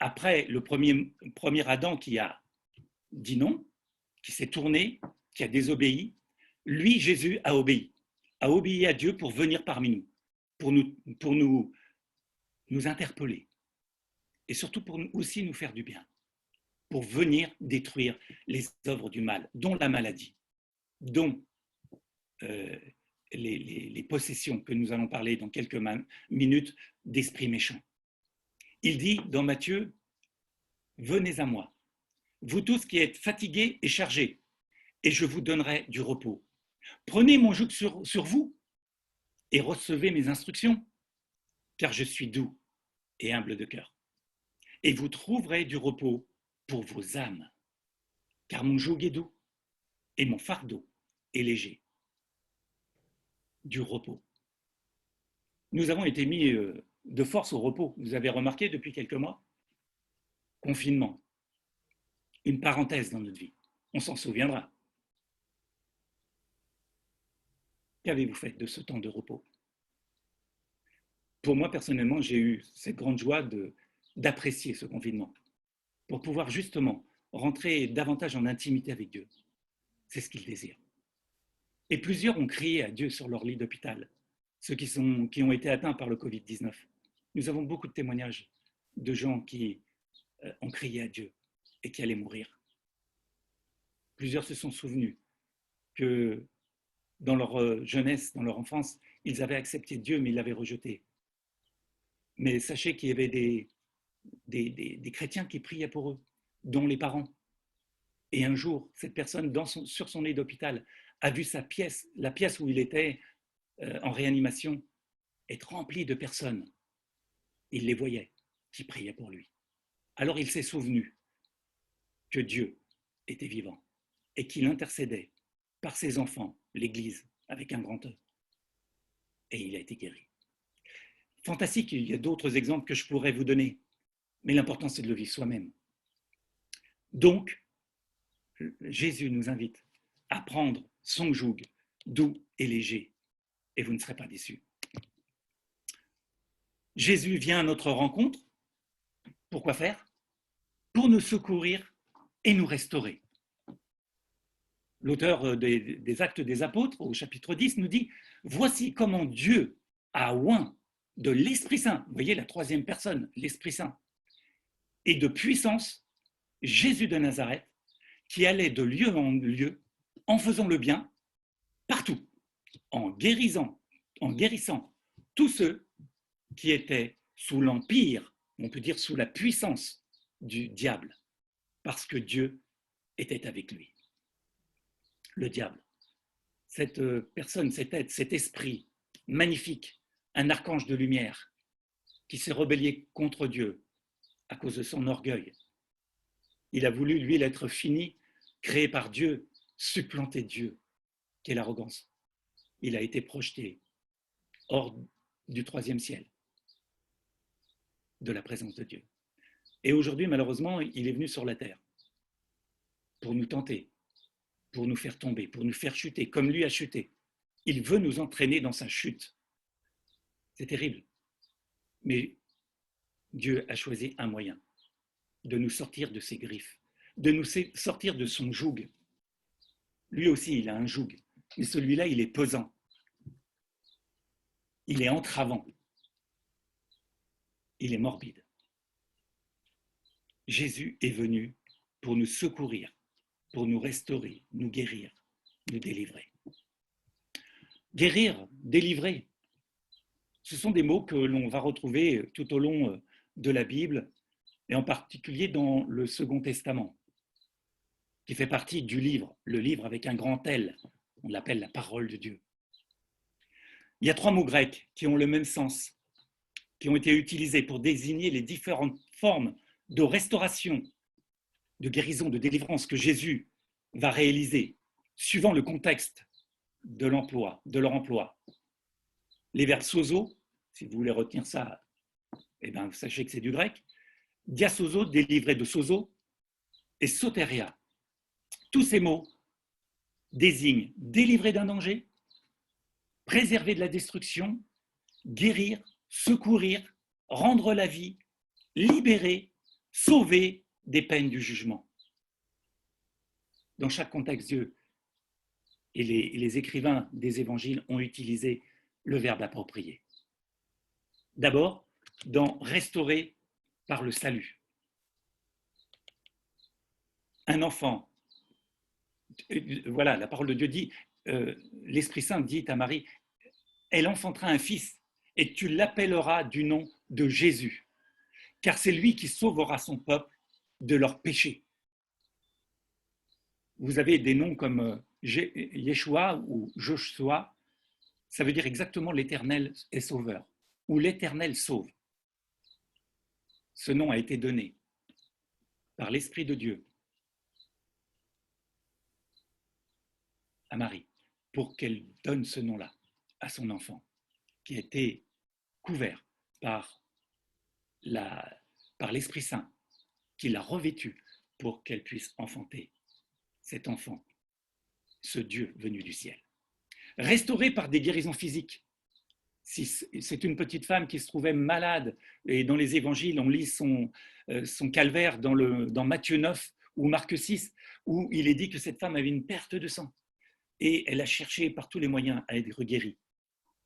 Après le premier Adam qui a dit non, qui s'est tourné, qui a désobéi, lui, Jésus, a obéi à Dieu pour venir parmi nous, pour nous interpeller, et surtout pour aussi nous faire du bien, pour venir détruire les œuvres du mal, dont la maladie, dont les possessions que nous allons parler dans quelques minutes d'esprits méchants. Il dit dans Matthieu, « Venez à moi, vous tous qui êtes fatigués et chargés, et je vous donnerai du repos. Prenez mon joug sur vous et recevez mes instructions, car je suis doux et humble de cœur. Et vous trouverez du repos pour vos âmes, car mon joug est doux et mon fardeau est léger. » Du repos. Nous avons été mis de force au repos. Vous avez remarqué depuis quelques mois? Confinement. Une parenthèse dans notre vie. On s'en souviendra. Qu'avez-vous fait de ce temps de repos? Pour moi, personnellement, j'ai eu cette grande joie d'apprécier ce confinement pour pouvoir justement rentrer davantage en intimité avec Dieu. C'est ce qu'il désire. Et plusieurs ont crié à Dieu sur leur lit d'hôpital, ceux qui ont été atteints par le Covid-19. Nous avons beaucoup de témoignages de gens qui ont crié à Dieu et qui allaient mourir. Plusieurs se sont souvenus que dans leur jeunesse, dans leur enfance, ils avaient accepté Dieu, mais ils l'avaient rejeté. Mais sachez qu'il y avait des chrétiens qui priaient pour eux, dont les parents. Et un jour, cette personne, sur son lit d'hôpital, a vu la pièce où il était en réanimation, être remplie de personnes. Il les voyait, qui priaient pour lui. Alors il s'est souvenu que Dieu était vivant et qu'il intercédait par ses enfants, l'Église, avec un grand E. Et il a été guéri. Fantastique, il y a d'autres exemples que je pourrais vous donner, mais l'important c'est de le vivre soi-même. Donc, Jésus nous invite à prendre son joug doux et léger, et vous ne serez pas déçus. Jésus vient à notre rencontre. Pourquoi faire? Pour nous secourir et nous restaurer. L'auteur des Actes des Apôtres, au chapitre 10, nous dit « Voici comment Dieu a oint de l'Esprit Saint », vous voyez la troisième personne, l'Esprit Saint, et de puissance, Jésus de Nazareth, qui allait de lieu en lieu, en faisant le bien, partout, en guérissant tous ceux qui étaient sous l'empire, on peut dire sous la puissance du diable, parce que Dieu était avec lui. Le diable, cette personne, cet être, cet esprit magnifique, un archange de lumière qui s'est rebellé contre Dieu à cause de son orgueil. Il a voulu, lui, l'être fini, créé par Dieu, supplanter Dieu. Quelle arrogance! Il a été projeté hors du troisième ciel, de la présence de Dieu. Et aujourd'hui, malheureusement, il est venu sur la terre pour nous tenter, pour nous faire tomber, pour nous faire chuter, comme lui a chuté. Il veut nous entraîner dans sa chute. C'est terrible. Mais Dieu a choisi un moyen de nous sortir de ses griffes, de nous sortir de son joug. Lui aussi, il a un joug, mais celui-là, il est pesant. Il est entravant. Il est morbide. Jésus est venu pour nous secourir, pour nous restaurer, nous guérir, nous délivrer. Guérir, délivrer, ce sont des mots que l'on va retrouver tout au long de la Bible, et en particulier dans le Second Testament, qui fait partie du livre, le livre avec un grand L, on l'appelle la parole de Dieu. Il y a 3 mots grecs qui ont le même sens, qui ont été utilisés pour désigner les différentes formes de restauration, de guérison, de délivrance que Jésus va réaliser, suivant le contexte de leur emploi. Les verbes sozo, si vous voulez retenir ça, eh bien, sachez que c'est du grec, diasozo, délivré de sozo, et soteria. Tous ces mots désignent délivrer d'un danger, préserver de la destruction, guérir, secourir, rendre la vie, libérer, sauver des peines du jugement. Dans chaque contexte, Dieu et les écrivains des évangiles ont utilisé le verbe approprié. D'abord, dans restaurer par le salut. Un enfant, voilà, la parole de Dieu dit, l'Esprit Saint dit à Marie, elle enfantera un fils et tu l'appelleras du nom de Jésus, car c'est lui qui sauvera son peuple de leurs péchés. Vous avez des noms comme Yeshua ou Joshua, ça veut dire exactement l'Éternel est sauveur, ou l'Éternel sauve. Ce nom a été donné par l'Esprit de Dieu à Marie, pour qu'elle donne ce nom-là à son enfant, qui a été couvert par l'Esprit Saint, qui l'a revêtu pour qu'elle puisse enfanter cet enfant, ce Dieu venu du ciel. Restauré par des guérisons physiques. Si c'est une petite femme qui se trouvait malade, et dans les évangiles, on lit son calvaire dans Matthieu 9 ou Marc 6, où il est dit que cette femme avait une perte de sang. Et elle a cherché par tous les moyens à être guérie.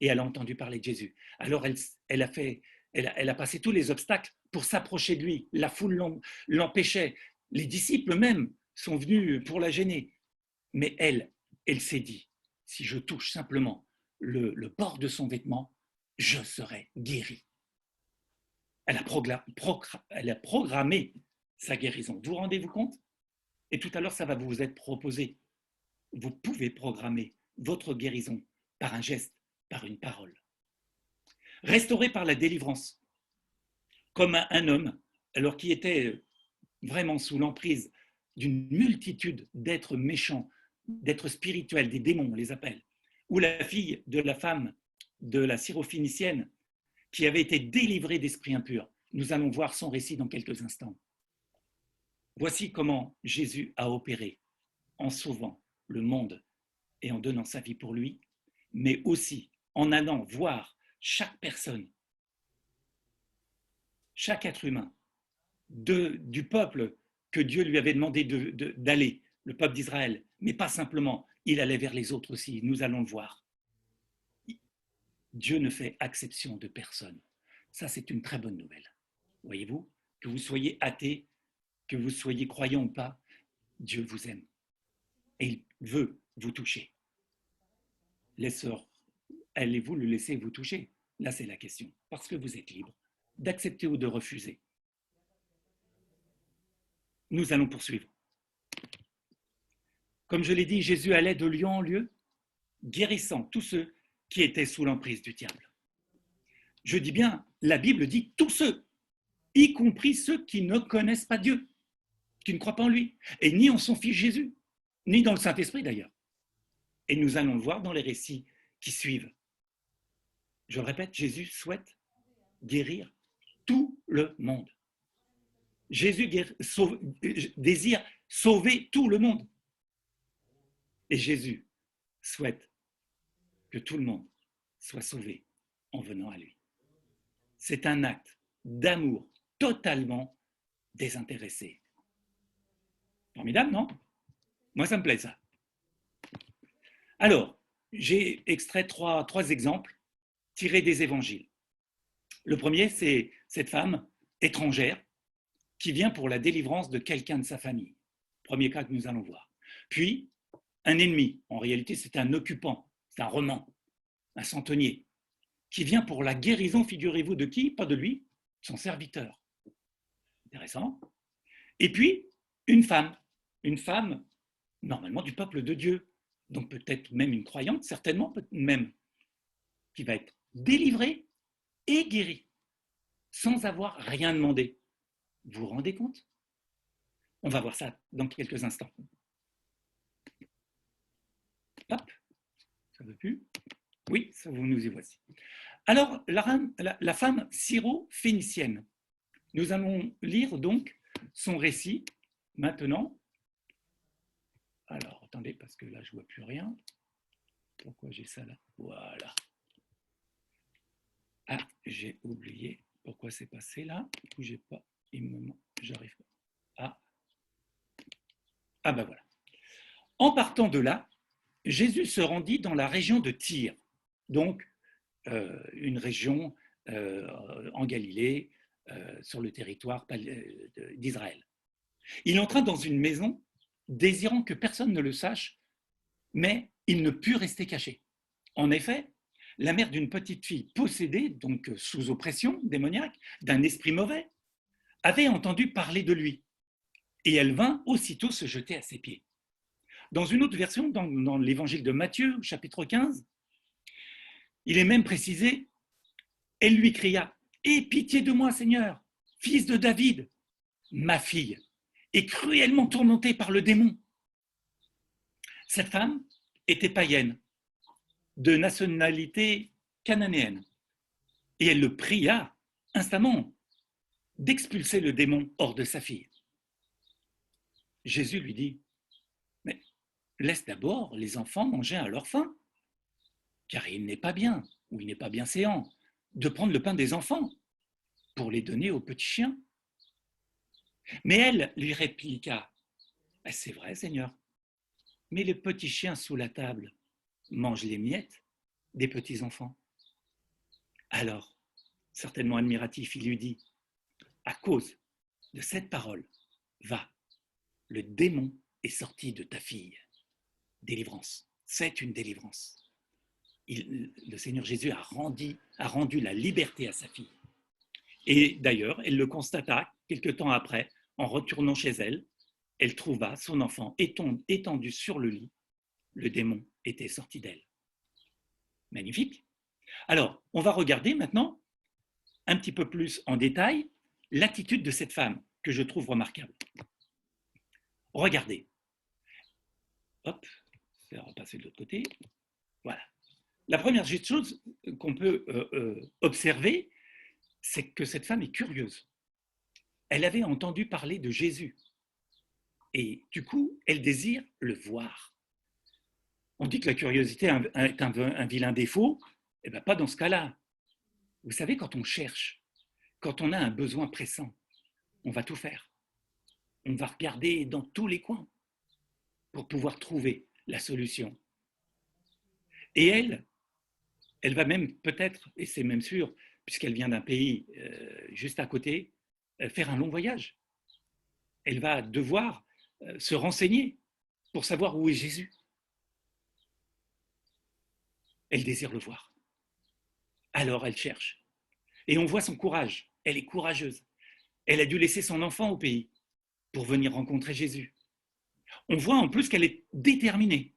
Et elle a entendu parler de Jésus. Alors elle a passé tous les obstacles pour s'approcher de lui. La foule l'empêchait. Les disciples même sont venus pour la gêner. Mais elle s'est dit, si je touche simplement le bord de son vêtement, je serai guérie. Elle a programmé sa guérison. Vous rendez-vous compte? Et tout à l'heure, ça va vous être proposé. Vous pouvez programmer votre guérison par un geste, par une parole. Restauré par la délivrance, comme un homme, alors qui était vraiment sous l'emprise d'une multitude d'êtres méchants, d'êtres spirituels, des démons, on les appelle, ou la fille de la femme de la syrophénicienne qui avait été délivrée d'esprits impurs. Nous allons voir son récit dans quelques instants. Voici comment Jésus a opéré en sauvant le monde et en donnant sa vie pour lui, mais aussi en allant voir chaque personne, chaque être humain du peuple que Dieu lui avait demandé d'aller, le peuple d'Israël, mais pas simplement, il allait vers les autres aussi, nous allons le voir. Dieu ne fait exception de personne. Ça, c'est une très bonne nouvelle. Voyez-vous, que vous soyez athée, que vous soyez croyant ou pas, Dieu vous aime et il veut vous toucher. Allez-vous le laisser vous toucher? Là, c'est la question, parce que vous êtes libre d'accepter ou de refuser. Nous allons poursuivre. Comme je l'ai dit, Jésus allait de lieu en lieu, guérissant tous ceux qui étaient sous l'emprise du diable. Je dis bien, la Bible dit tous ceux, y compris ceux qui ne connaissent pas Dieu, qui ne croient pas en lui, et ni en son Fils Jésus, ni dans le Saint-Esprit d'ailleurs. Et nous allons le voir dans les récits qui suivent. Je le répète, Jésus souhaite guérir tout le monde. Jésus désire sauver tout le monde. Et Jésus souhaite que tout le monde soit sauvé en venant à lui. C'est un acte d'amour totalement désintéressé. Formidable, non? Moi, ça me plaît, ça. Alors, j'ai extrait trois exemples tirés des évangiles. Le premier, c'est cette femme étrangère qui vient pour la délivrance de quelqu'un de sa famille. Premier cas que nous allons voir. Puis, un ennemi. En réalité, c'est un occupant, c'est un roman, un centenier, qui vient pour la guérison, figurez-vous, de qui? Pas de lui, son serviteur. Intéressant. Et puis, une femme normalement du peuple de Dieu, donc peut-être même une croyante, certainement même, qui va être délivrée et guérie, sans avoir rien demandé. Vous vous rendez compte? On va voir ça dans quelques instants. Hop, ça ne veut plus? Oui, ça, vous nous y voici. Alors, la femme syro-phénicienne, nous allons lire donc son récit maintenant. Alors, attendez, parce que là, je ne vois plus rien. Pourquoi j'ai ça là? Voilà. Ah, j'ai oublié. Pourquoi c'est passé là? Bougez pas. J'arrive pas. Ah ben voilà. En partant de là, Jésus se rendit dans la région de Tyr, donc une région en Galilée, sur le territoire d'Israël. Il entra dans une maison, désirant que personne ne le sache, mais il ne put rester caché. En effet, la mère d'une petite fille possédée, donc sous oppression démoniaque, d'un esprit mauvais, avait entendu parler de lui, et elle vint aussitôt se jeter à ses pieds. Dans une autre version, dans l'évangile de Matthieu, chapitre 15, il est même précisé, elle lui cria, « Aie pitié de moi, Seigneur, fils de David, ma fille est cruellement tourmentée par le démon. » Cette femme était païenne, de nationalité cananéenne, et elle le pria instamment d'expulser le démon hors de sa fille. Jésus lui dit, « Mais laisse d'abord les enfants manger à leur faim, car il n'est pas bien, ou il n'est pas bien séant, de prendre le pain des enfants pour les donner aux petits chiens. » Mais elle lui répliqua, « C'est vrai, Seigneur, mais les petits chiens sous la table mangent les miettes des petits enfants. » Alors, certainement admiratif, il lui dit, « À cause de cette parole, va, le démon est sorti de ta fille. » Délivrance, c'est une délivrance. Le Seigneur Jésus a rendu la liberté à sa fille. Et d'ailleurs, elle le constata quelque temps après, en retournant chez elle, elle trouva son enfant étendu sur le lit. Le démon était sorti d'elle. Magnifique. Alors, on va regarder maintenant, un petit peu plus en détail, l'attitude de cette femme, que je trouve remarquable. Regardez. Hop, ça va repasser de l'autre côté. Voilà. La première chose qu'on peut observer, c'est que cette femme est curieuse. Elle avait entendu parler de Jésus. Et du coup, elle désire le voir. On dit que la curiosité est un vilain défaut. Eh bien, pas dans ce cas-là. Vous savez, quand on cherche, quand on a un besoin pressant, on va tout faire. On va regarder dans tous les coins pour pouvoir trouver la solution. Et elle va même peut-être, et c'est même sûr, puisqu'elle vient d'un pays juste à côté, faire un long voyage. Elle va devoir se renseigner pour savoir où est Jésus. Elle désire le voir. Alors elle cherche. Et on voit son courage. Elle est courageuse. Elle a dû laisser son enfant au pays pour venir rencontrer Jésus. On voit en plus qu'elle est déterminée.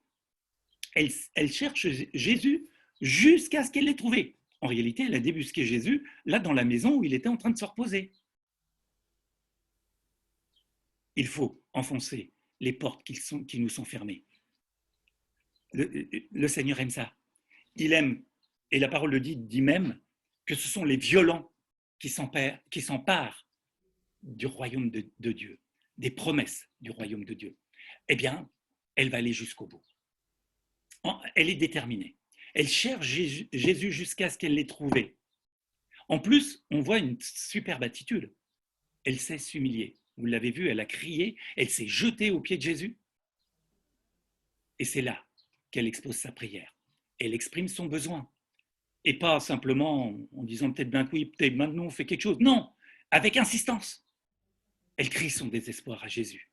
Elle cherche Jésus jusqu'à ce qu'elle l'ait trouvé. En réalité, elle a débusqué Jésus là dans la maison où il était en train de se reposer. Il faut enfoncer les portes qui nous sont fermées. Le Seigneur aime ça. Il aime, et la parole le dit même, que ce sont les violents qui s'emparent du royaume de Dieu, des promesses du royaume de Dieu. Eh bien, elle va aller jusqu'au bout. Elle est déterminée. Elle cherche Jésus jusqu'à ce qu'elle l'ait trouvé. En plus, on voit une superbe attitude. Elle sait s'humilier. Vous l'avez vu, elle a crié, elle s'est jetée aux pieds de Jésus. Et c'est là qu'elle expose sa prière. Elle exprime son besoin. Et pas simplement en disant peut-être bien que oui, peut-être maintenant on fait quelque chose. Non, avec insistance. Elle crie son désespoir à Jésus.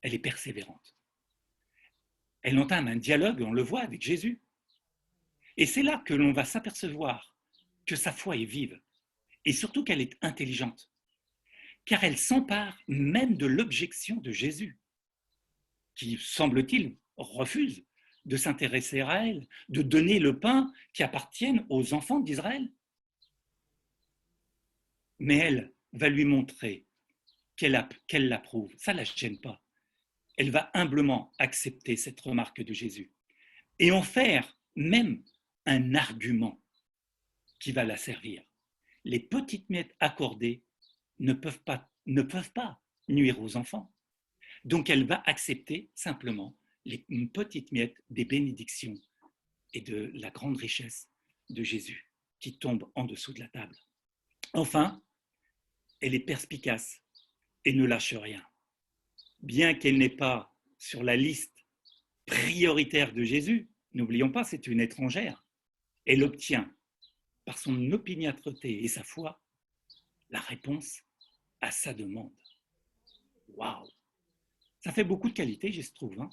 Elle est persévérante. Elle entame un dialogue, on le voit, avec Jésus. Et c'est là que l'on va s'apercevoir que sa foi est vive et surtout qu'elle est intelligente, car elle s'empare même de l'objection de Jésus, qui, semble-t-il, refuse de s'intéresser à elle, de donner le pain qui appartienne aux enfants d'Israël. Mais elle va lui montrer qu'elle l'approuve. Ça ne la gêne pas. Elle va humblement accepter cette remarque de Jésus et en faire même un argument qui va la servir. Les petites miettes accordées ne peuvent pas nuire aux enfants. Donc elle va accepter simplement les petites miettes des bénédictions et de la grande richesse de Jésus qui tombe en dessous de la table. Enfin, elle est perspicace et ne lâche rien. Bien qu'elle n'ait pas sur la liste prioritaire de Jésus, n'oublions pas, c'est une étrangère, elle obtient, par son opiniâtreté et sa foi, la réponse à sa demande. Waouh! Ça fait beaucoup de qualité, je trouve. Hein?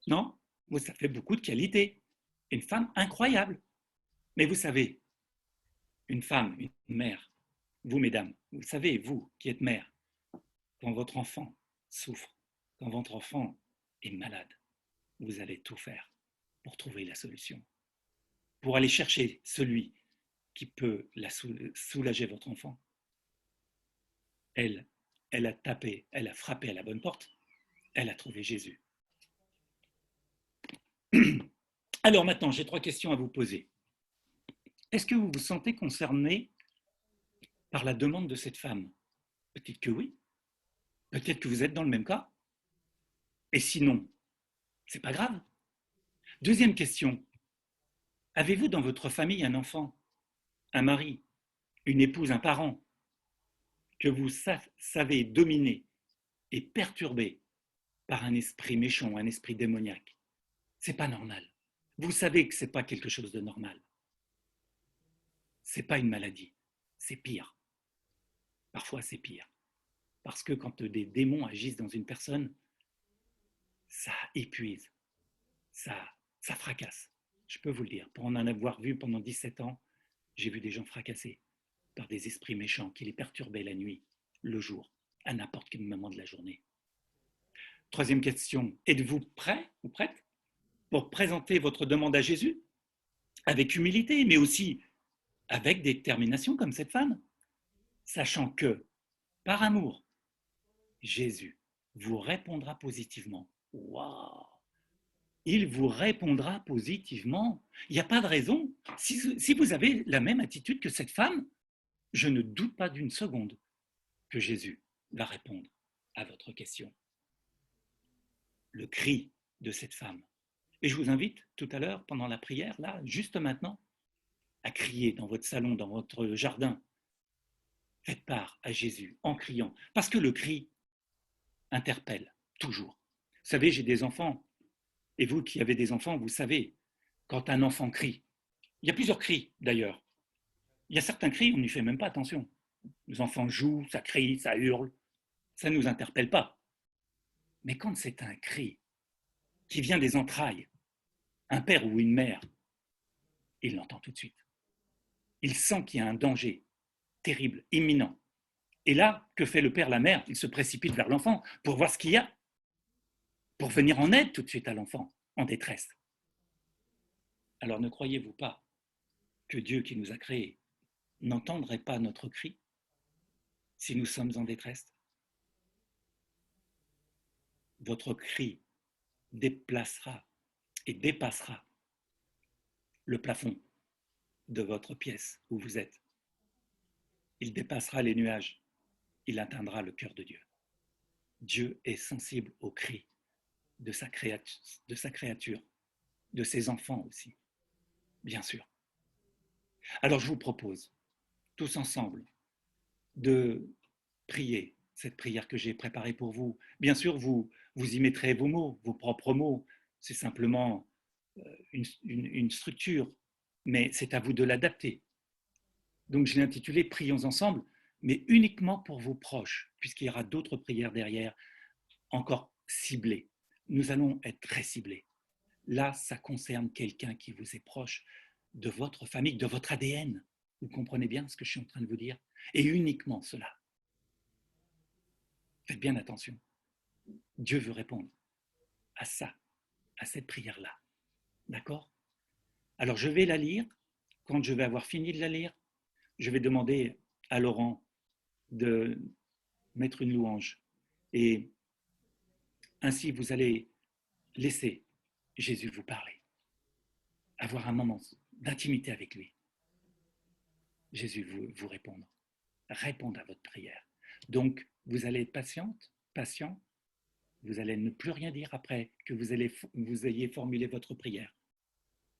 Non? Ça fait beaucoup de qualité. Une femme incroyable. Mais vous savez, une femme, une mère, vous mesdames, vous savez, vous qui êtes mère, quand votre enfant souffre, quand votre enfant est malade, vous allez tout faire pour trouver la solution, pour aller chercher celui qui peut soulager votre enfant. Elle a tapé, elle a frappé à la bonne porte, elle a trouvé Jésus. Alors maintenant, j'ai 3 questions à vous poser. Est-ce que vous vous sentez concerné par la demande de cette femme? Peut-être que oui. Peut-être que vous êtes dans le même cas. Et sinon, c'est pas grave. Deuxième question. Avez-vous dans votre famille un enfant, un mari, une épouse, un parent que vous savez dominer et perturber par un esprit méchant, un esprit démoniaque? C'est pas normal. Vous savez que c'est pas quelque chose de normal. C'est pas une maladie. C'est pire. Parfois, c'est pire. Parce que quand des démons agissent dans une personne, ça épuise, ça fracasse. Je peux vous le dire. Pour en avoir vu pendant 17 ans, j'ai vu des gens fracassés par des esprits méchants qui les perturbaient la nuit, le jour, à n'importe quel moment de la journée. Troisième question, êtes-vous prêt ou prête pour présenter votre demande à Jésus avec humilité, mais aussi avec détermination comme cette femme, sachant que, par amour, Jésus vous répondra positivement. Waouh! Il vous répondra positivement. Il n'y a pas de raison. Si vous avez la même attitude que cette femme, je ne doute pas d'une seconde que Jésus va répondre à votre question. Le cri de cette femme. Et je vous invite tout à l'heure, pendant la prière, là, juste maintenant, à crier dans votre salon, dans votre jardin. Faites part à Jésus en criant. Parce que le cri interpelle, toujours. Vous savez, j'ai des enfants. Et vous qui avez des enfants, vous savez, quand un enfant crie, il y a plusieurs cris d'ailleurs. Il y a certains cris, on n'y fait même pas attention. Les enfants jouent, ça crie, ça hurle, ça ne nous interpelle pas. Mais quand c'est un cri qui vient des entrailles, un père ou une mère, il l'entend tout de suite. Il sent qu'il y a un danger terrible, imminent. Et là, que fait le père, la mère? Il se précipite vers l'enfant pour voir ce qu'il y a, pour venir en aide tout de suite à l'enfant en détresse. Alors ne croyez-vous pas que Dieu qui nous a créés n'entendrait pas notre cri si nous sommes en détresse? Votre cri déplacera et dépassera le plafond de votre pièce où vous êtes. Il dépassera les nuages, il atteindra le cœur de Dieu. Dieu est sensible au cri de sa créature, de ses enfants aussi, bien sûr. Alors je vous propose, tous ensemble, de prier cette prière que j'ai préparée pour vous. Bien sûr, vous y mettrez vos mots, vos propres mots. C'est simplement une structure, mais c'est à vous de l'adapter. Donc je l'ai intitulé « Prions ensemble », mais uniquement pour vos proches, puisqu'il y aura d'autres prières derrière, encore ciblées. Nous allons être très ciblés. Là, ça concerne quelqu'un qui vous est proche de votre famille, de votre ADN. Vous comprenez bien ce que je suis en train de vous dire? Et uniquement cela. Faites bien attention. Dieu veut répondre à ça, à cette prière-là. D'accord? Alors, je vais la lire. Quand je vais avoir fini de la lire, je vais demander à Laurent de mettre une louange. Et ainsi, vous allez laisser Jésus vous parler. Avoir un moment d'intimité avec lui. Jésus vous répondre. Répondre à votre prière. Donc, vous allez être patient. Vous allez ne plus rien dire après que vous ayez formulé votre prière.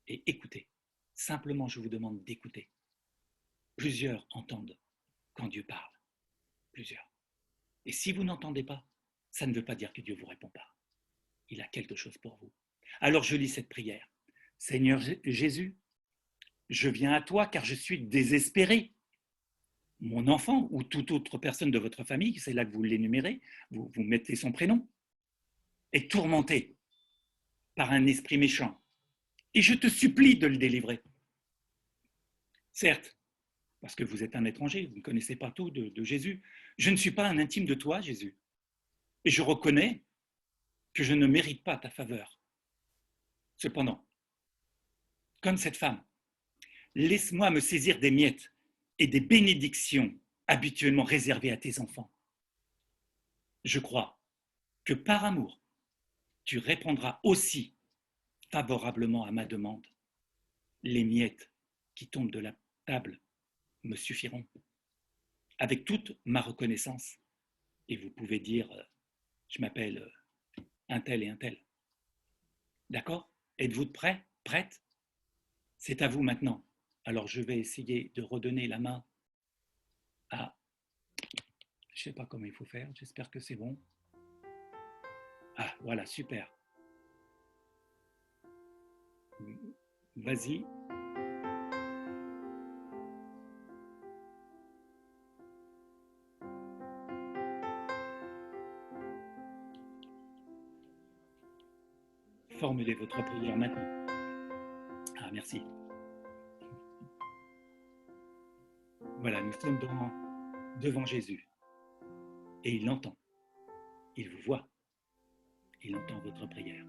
Et écoutez. Simplement, je vous demande d'écouter. Plusieurs entendent quand Dieu parle. Plusieurs. Et si vous n'entendez pas, ça ne veut pas dire que Dieu ne vous répond pas. Il a quelque chose pour vous. Alors je lis cette prière. Seigneur Jésus, je viens à toi car je suis désespéré. Mon enfant ou toute autre personne de votre famille, c'est là que vous l'énumérez, vous mettez son prénom, est tourmenté par un esprit méchant. Et je te supplie de le délivrer. Certes, parce que vous êtes un étranger, vous ne connaissez pas tout de Jésus. Je ne suis pas un intime de toi, Jésus. Et je reconnais que je ne mérite pas ta faveur. Cependant, comme cette femme, laisse-moi me saisir des miettes et des bénédictions habituellement réservées à tes enfants. Je crois que par amour, tu répondras aussi favorablement à ma demande. Les miettes qui tombent de la table me suffiront. Avec toute ma reconnaissance, et vous pouvez dire, je m'appelle un tel et un tel. D'accord? Êtes-vous prêts? Prête? C'est à vous maintenant. Alors je vais essayer de redonner la main à... Je ne sais pas comment il faut faire, j'espère que c'est bon. Ah, voilà, super. Vas-y. Formulez votre prière maintenant. Ah, merci. Voilà, nous sommes devant Jésus. Et il l'entend. Il vous voit. Il entend votre prière.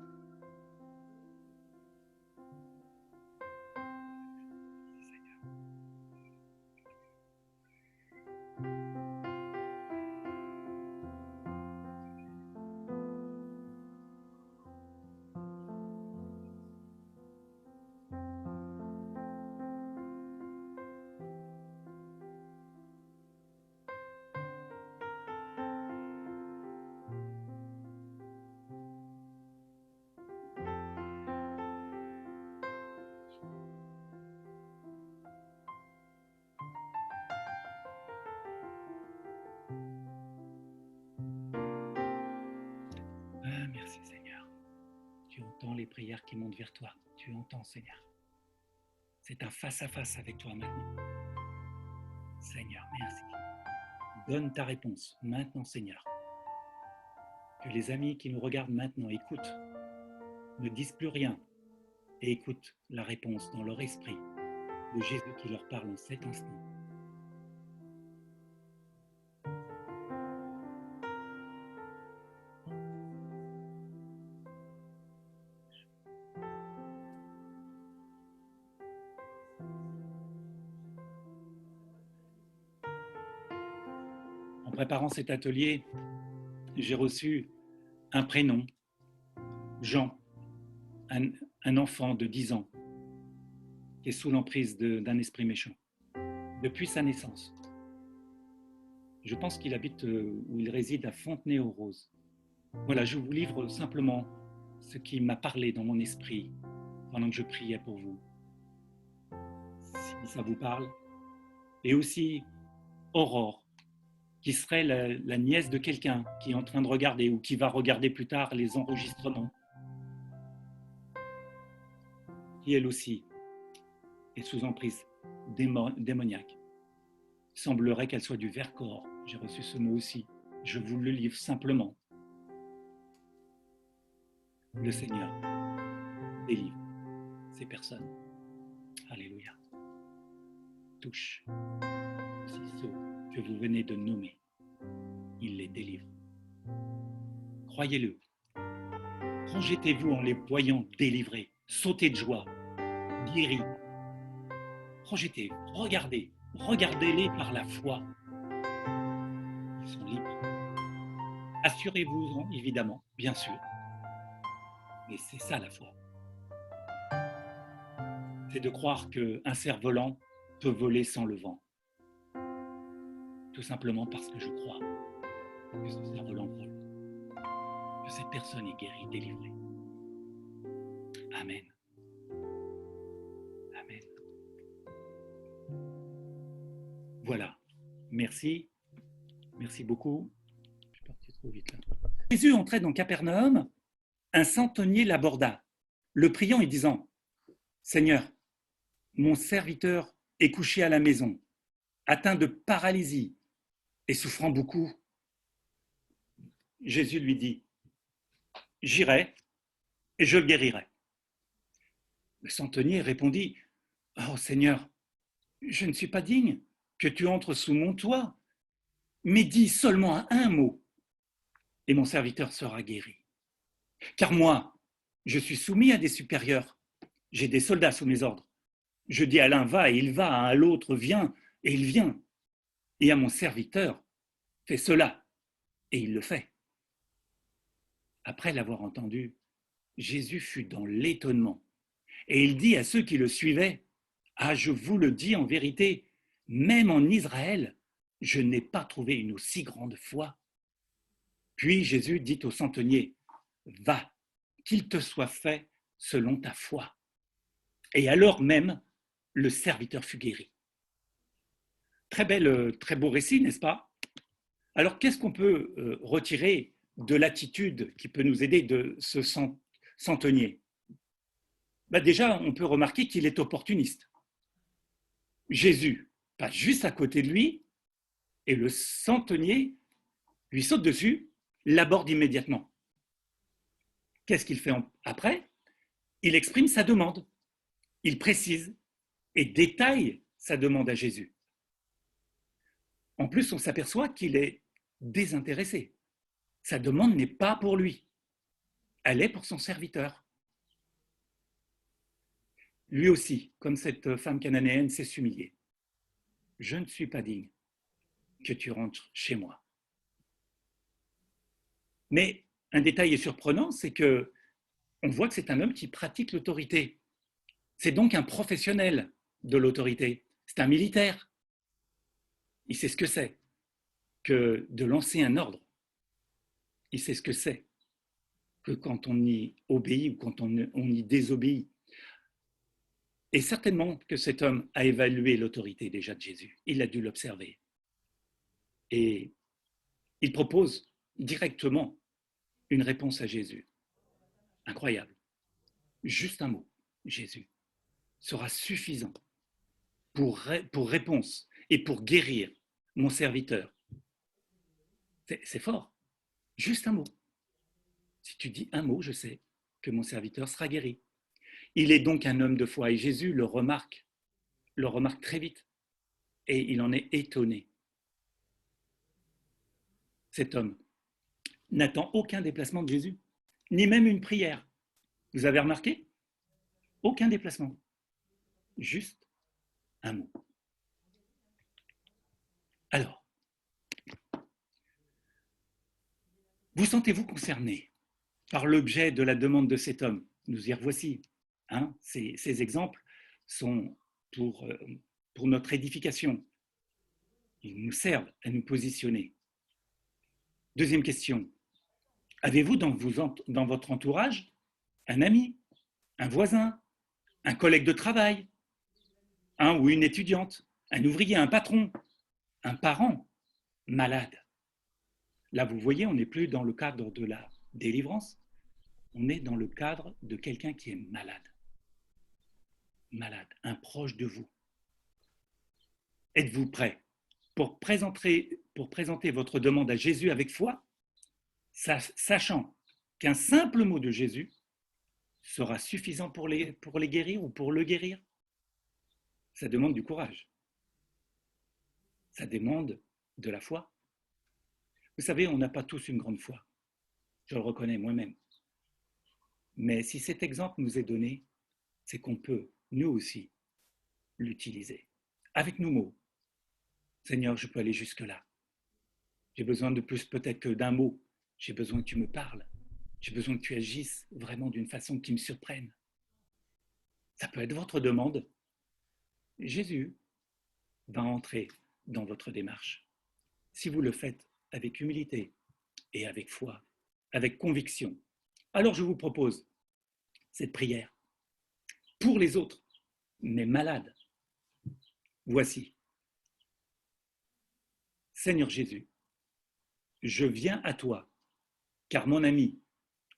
les prières qui montent vers toi. Tu entends, Seigneur. C'est un face-à-face avec toi maintenant. Seigneur, merci. Donne ta réponse maintenant, Seigneur. Que les amis qui nous regardent maintenant écoutent, ne disent plus rien et écoutent la réponse dans leur esprit de Jésus qui leur parle en cet instant. En préparant cet atelier, j'ai reçu un prénom, Jean, un enfant de 10 ans qui est sous l'emprise d'un esprit méchant depuis sa naissance. Je pense qu'il habite où il réside à Fontenay-aux-Roses. Voilà, je vous livre simplement ce qui m'a parlé dans mon esprit pendant que je priais pour vous. Si ça vous parle. Et aussi Aurore, qui serait la nièce de quelqu'un qui est en train de regarder ou qui va regarder plus tard les enregistrements, qui elle aussi est sous emprise démoniaque. Il semblerait qu'elle soit du Vercors. J'ai reçu ce mot aussi. Je vous le livre simplement. Le Seigneur délivre ces personnes. Alléluia. Touche aussi ceux que vous venez de nommer. Il les délivre. Croyez-le. Projetez-vous en les voyant délivrés. Sautez de joie. Guéris. Projetez, regardez-les par la foi. Ils sont libres. Assurez-vous-en, évidemment, bien sûr. Mais c'est ça la foi. C'est de croire qu'un cerf-volant peut voler sans le vent. Tout simplement parce que je crois que ce cerf-volant vole. Que cette personne est guérie, délivrée. Amen. Amen. Voilà. Merci. Merci beaucoup. Je suis parti trop vite là. Jésus entrait dans Capernaum. Un centenier l'aborda, le priant et disant « Seigneur, mon serviteur est couché à la maison, atteint de paralysie et souffrant beaucoup. » Jésus lui dit « J'irai et je le guérirai. » Le centenier répondit « Oh Seigneur, je ne suis pas digne que tu entres sous mon toit, mais dis seulement un mot et mon serviteur sera guéri. Car moi, je suis soumis à des supérieurs, j'ai des soldats sous mes ordres. Je dis à l'un va et il va, à l'autre viens et il vient. Et à mon serviteur, fais cela et il le fait. » Après l'avoir entendu, Jésus fut dans l'étonnement et il dit à ceux qui le suivaient « Ah, je vous le dis en vérité, même en Israël, je n'ai pas trouvé une aussi grande foi. » Puis Jésus dit au centenier « Va, qu'il te soit fait selon ta foi. » Et alors même, le serviteur fut guéri. Très beau récit, n'est-ce pas? Alors, qu'est-ce qu'on peut retirer de l'attitude qui peut nous aider de ce centenier? Déjà, on peut remarquer qu'il est opportuniste. Jésus passe juste à côté de lui et le centenier lui saute dessus, l'aborde immédiatement. Qu'est-ce qu'il fait après? Il exprime sa demande. Il précise et détaille sa demande à Jésus. En plus, on s'aperçoit qu'il est désintéressé. Sa demande n'est pas pour lui. Elle est pour son serviteur. Lui aussi, comme cette femme cananéenne, s'est humilié. Je ne suis pas digne que tu rentres chez moi. Mais un détail est surprenant, c'est que on voit que c'est un homme qui pratique l'autorité. C'est donc un professionnel de l'autorité. C'est un militaire. Il sait ce que c'est que de lancer un ordre. Il sait ce que c'est que quand on y obéit ou quand on y désobéit. Et certainement que cet homme a évalué l'autorité déjà de Jésus. Il a dû l'observer. Et il propose directement une réponse à Jésus. Incroyable. Juste un mot, Jésus, sera suffisant pour réponse et pour guérir mon serviteur. C'est fort. Juste un mot. Si tu dis un mot, je sais que mon serviteur sera guéri. Il est donc un homme de foi et Jésus le remarque très vite et il en est étonné. Cet homme n'attend aucun déplacement de Jésus, ni même une prière. Vous avez remarqué? Aucun déplacement. Juste un mot. Alors, vous sentez-vous concerné par l'objet de la demande de cet homme? Nous y revoici. Hein, ces exemples sont pour notre édification. Ils nous servent à nous positionner. Deuxième question. Avez-vous dans votre entourage un ami, un voisin, un collègue de travail, un ou une étudiante, un ouvrier, un patron, un parent malade? Là, vous voyez, on n'est plus dans le cadre de la délivrance, on est dans le cadre de quelqu'un qui est malade. Malade, un proche de vous. Êtes-vous prêt pour présenter votre demande à Jésus avec foi, sachant qu'un simple mot de Jésus sera suffisant pour les guérir ou pour le guérir? Ça demande du courage. Ça demande de la foi. Vous savez, on n'a pas tous une grande foi. Je le reconnais moi-même. Mais si cet exemple nous est donné, c'est qu'on peut, nous aussi, l'utiliser. Avec nos mots. Seigneur, je peux aller jusque-là. J'ai besoin de plus peut-être que d'un mot. J'ai besoin que tu me parles. J'ai besoin que tu agisses vraiment d'une façon qui me surprenne. Ça peut être votre demande. Jésus va entrer dans votre démarche. Si vous le faites avec humilité et avec foi, avec conviction, alors je vous propose cette prière pour les autres, mais malades. Voici. Seigneur Jésus, je viens à toi, car mon ami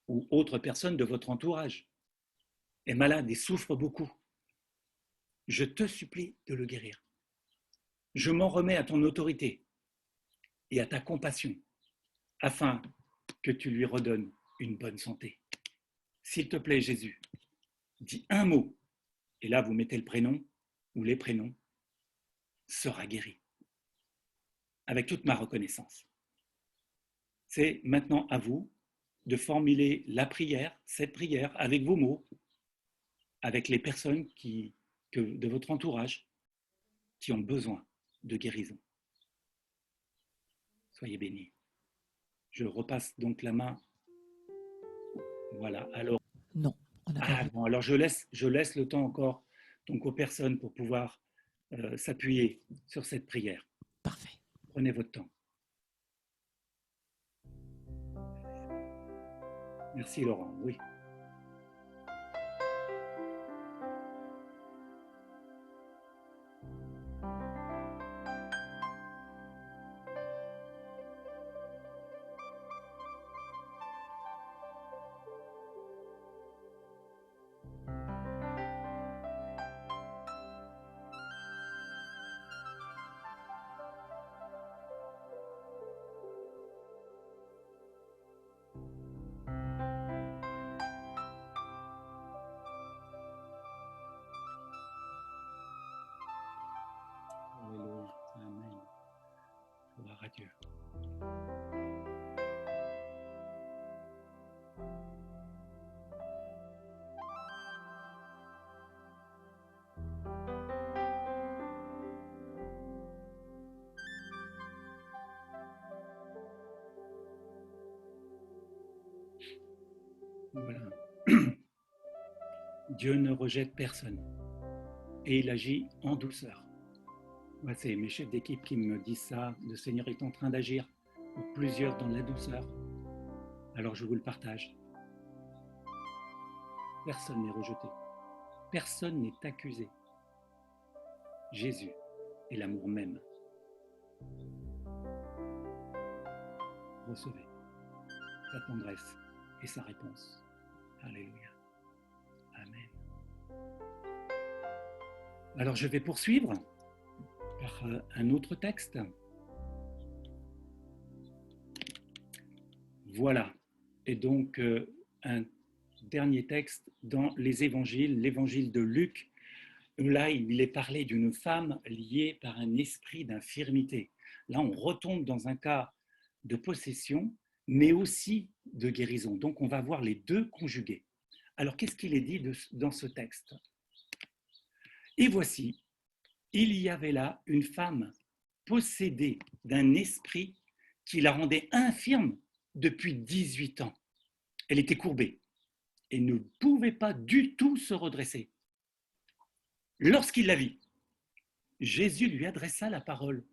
ou autre personne de votre entourage est malade et souffre beaucoup. Je te supplie de le guérir. Je m'en remets à ton autorité et à ta compassion, afin que tu lui redonnes une bonne santé. S'il te plaît, Jésus, dis un mot, et là vous mettez le prénom ou les prénoms, sera guéri. Avec toute ma reconnaissance. C'est maintenant à vous de formuler la prière, cette prière, avec vos mots, avec les personnes de votre entourage qui ont besoin de guérison. Soyez bénis. Je repasse donc la main. Voilà. Alors. Non, on n'a pas vu. Bon, alors je laisse le temps encore donc aux personnes pour pouvoir s'appuyer sur cette prière. Parfait. Prenez votre temps. Merci Laurent. Oui. Alléluia. Amen. Gloire à Dieu. Voilà. Dieu ne rejette personne et il agit en douceur. Moi, c'est mes chefs d'équipe qui me disent ça. Le Seigneur est en train d'agir pour plusieurs dans la douceur. Alors je vous le partage. Personne n'est rejeté. Personne n'est accusé. Jésus est l'amour même. Recevez sa tendresse et sa réponse. Alléluia. Amen. Alors je vais poursuivre par un autre texte. Voilà. Et donc un dernier texte dans les évangiles, l'évangile de Luc. Là, il est parlé d'une femme liée par un esprit d'infirmité. Là, on retombe dans un cas de possession, mais aussi de guérison. Donc, on va voir les deux conjugués. Alors, qu'est-ce qu'il est dit dans ce texte? Et voici, il y avait là une femme possédée d'un esprit qui la rendait infirme depuis 18 ans. Elle était courbée et ne pouvait pas du tout se redresser. Lorsqu'il la vit, Jésus lui adressa la parole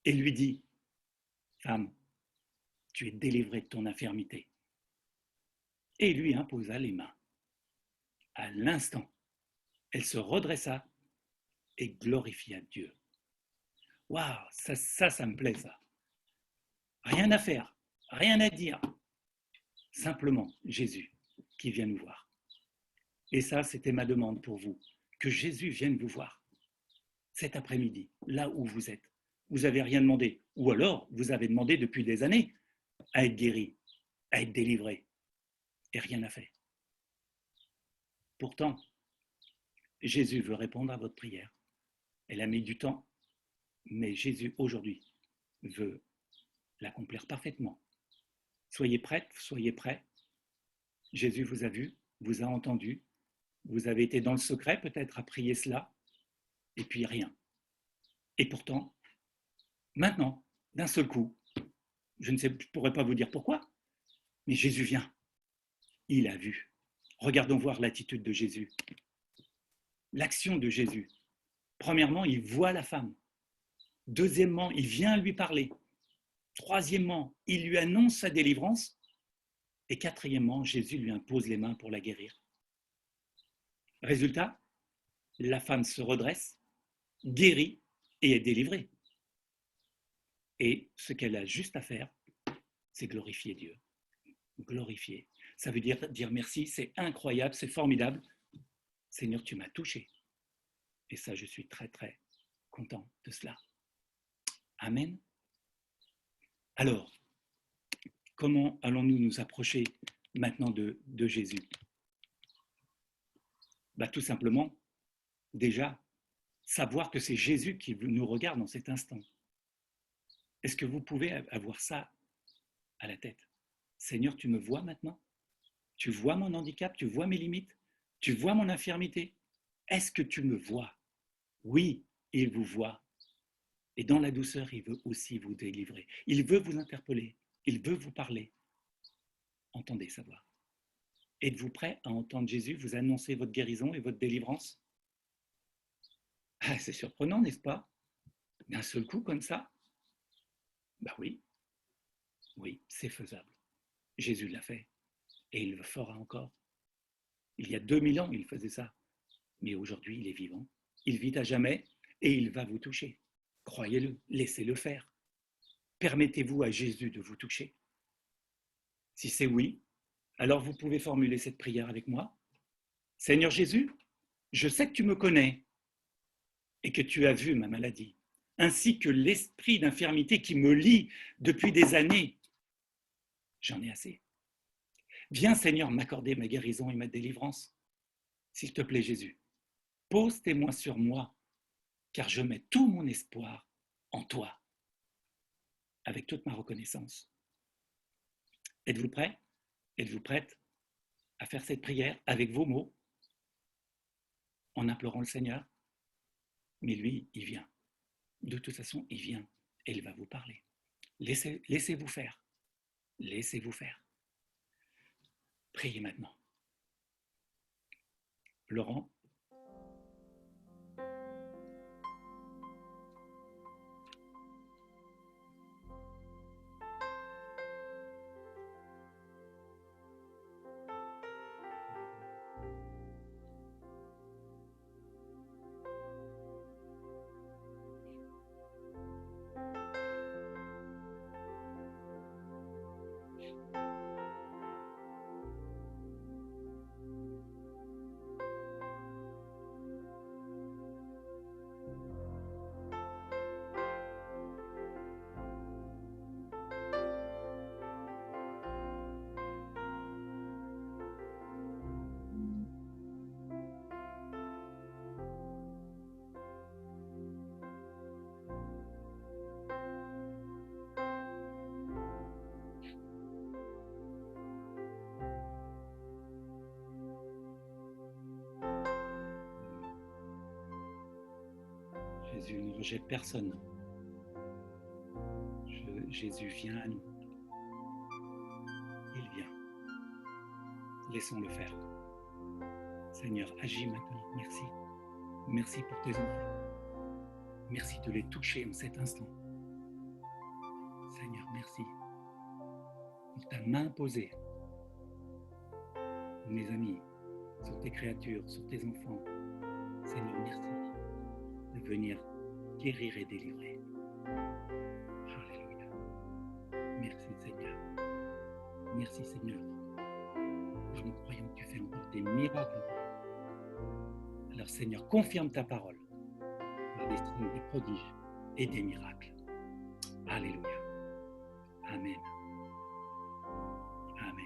et lui dit, « Femme, tu es délivrée de ton infirmité. » Et lui imposa les mains. À l'instant, elle se redressa et glorifia Dieu. Waouh, ça me plaît, ça. Rien à faire, rien à dire. Simplement Jésus qui vient nous voir. Et ça, c'était ma demande pour vous, que Jésus vienne vous voir cet après-midi, là où vous êtes. Vous n'avez rien demandé, ou alors vous avez demandé depuis des années à être guéri, à être délivré, et rien n'a fait. Pourtant, Jésus veut répondre à votre prière. Elle a mis du temps, mais Jésus, aujourd'hui, veut l'accomplir parfaitement. Soyez prêtes, soyez prêts. Jésus vous a vu, vous a entendu. Vous avez été dans le secret, peut-être, à prier cela, et puis rien. Et pourtant, maintenant, d'un seul coup, je ne pourrais pas vous dire pourquoi, mais Jésus vient. Il a vu. Regardons voir l'attitude de Jésus. L'action de Jésus. Premièrement, il voit la femme. Deuxièmement, il vient lui parler. Troisièmement, il lui annonce sa délivrance. Et quatrièmement, Jésus lui impose les mains pour la guérir. Résultat, la femme se redresse, guérit et est délivrée. Et ce qu'elle a juste à faire, c'est glorifier Dieu. Glorifier. Ça veut dire merci, c'est incroyable, c'est formidable. Seigneur, tu m'as touché. Et ça, je suis très, très content de cela. Amen. Alors, comment allons-nous nous approcher maintenant de Jésus? Tout simplement, déjà, savoir que c'est Jésus qui nous regarde dans cet instant. Est-ce que vous pouvez avoir ça à la tête? Seigneur, tu me vois maintenant? Tu vois mon handicap? Tu vois mes limites? Tu vois mon infirmité? Est-ce que tu me vois? Oui, il vous voit. Et dans la douceur, il veut aussi vous délivrer. Il veut vous interpeller. Il veut vous parler. Entendez sa voix. Êtes-vous prêt à entendre Jésus vous annoncer votre guérison et votre délivrance? C'est surprenant, n'est-ce pas? D'un seul coup, comme ça? Oui, c'est faisable. Jésus l'a fait et il le fera encore. Il y a 2000 ans, il faisait ça. Mais aujourd'hui, il est vivant. Il vit à jamais et il va vous toucher. Croyez-le, laissez-le faire. Permettez-vous à Jésus de vous toucher. Si c'est oui, alors vous pouvez formuler cette prière avec moi. Seigneur Jésus, je sais que tu me connais et que tu as vu ma maladie, ainsi que l'esprit d'infirmité qui me lie depuis des années. J'en ai assez. Viens Seigneur m'accorder ma guérison et ma délivrance. S'il te plaît Jésus, pose tes mains sur moi, car je mets tout mon espoir en toi, avec toute ma reconnaissance. Êtes-vous prêts? Êtes-vous prête à faire cette prière avec vos mots, en implorant le Seigneur? Mais lui, il vient. De toute façon, il vient et il va vous parler. Laissez-vous faire. Laissez-vous faire. Priez maintenant. Laurent? Jésus ne rejette personne. Jésus vient à nous. Il vient. Laissons-le faire. Seigneur, agis maintenant. Merci. Merci pour tes enfants. Merci de les toucher en cet instant. Seigneur, merci pour ta main posée. Mes amis, sur tes créatures, sur tes enfants. Seigneur, merci de venir guérir et délivrer. Alléluia. Merci Seigneur. Merci Seigneur. Car nous croyons que tu fais encore des miracles. Alors Seigneur, confirme ta parole par des signes, des prodiges et des miracles. Alléluia. Amen. Amen.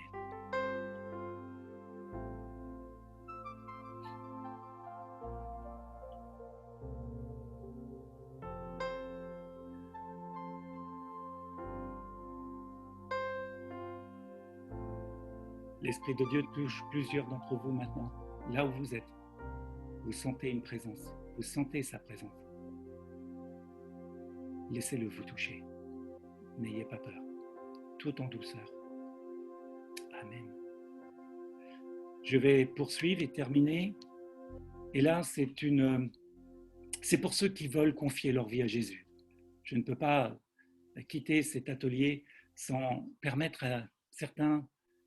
L'Esprit de Dieu touche plusieurs d'entre vous maintenant, là où vous êtes. Vous sentez une présence, vous sentez sa présence. Laissez-le vous toucher. N'ayez pas peur, tout en douceur. Amen. Je vais poursuivre et terminer. Et là, c'est pour ceux qui veulent confier leur vie à Jésus. Je ne peux pas quitter cet atelier sans permettre à certains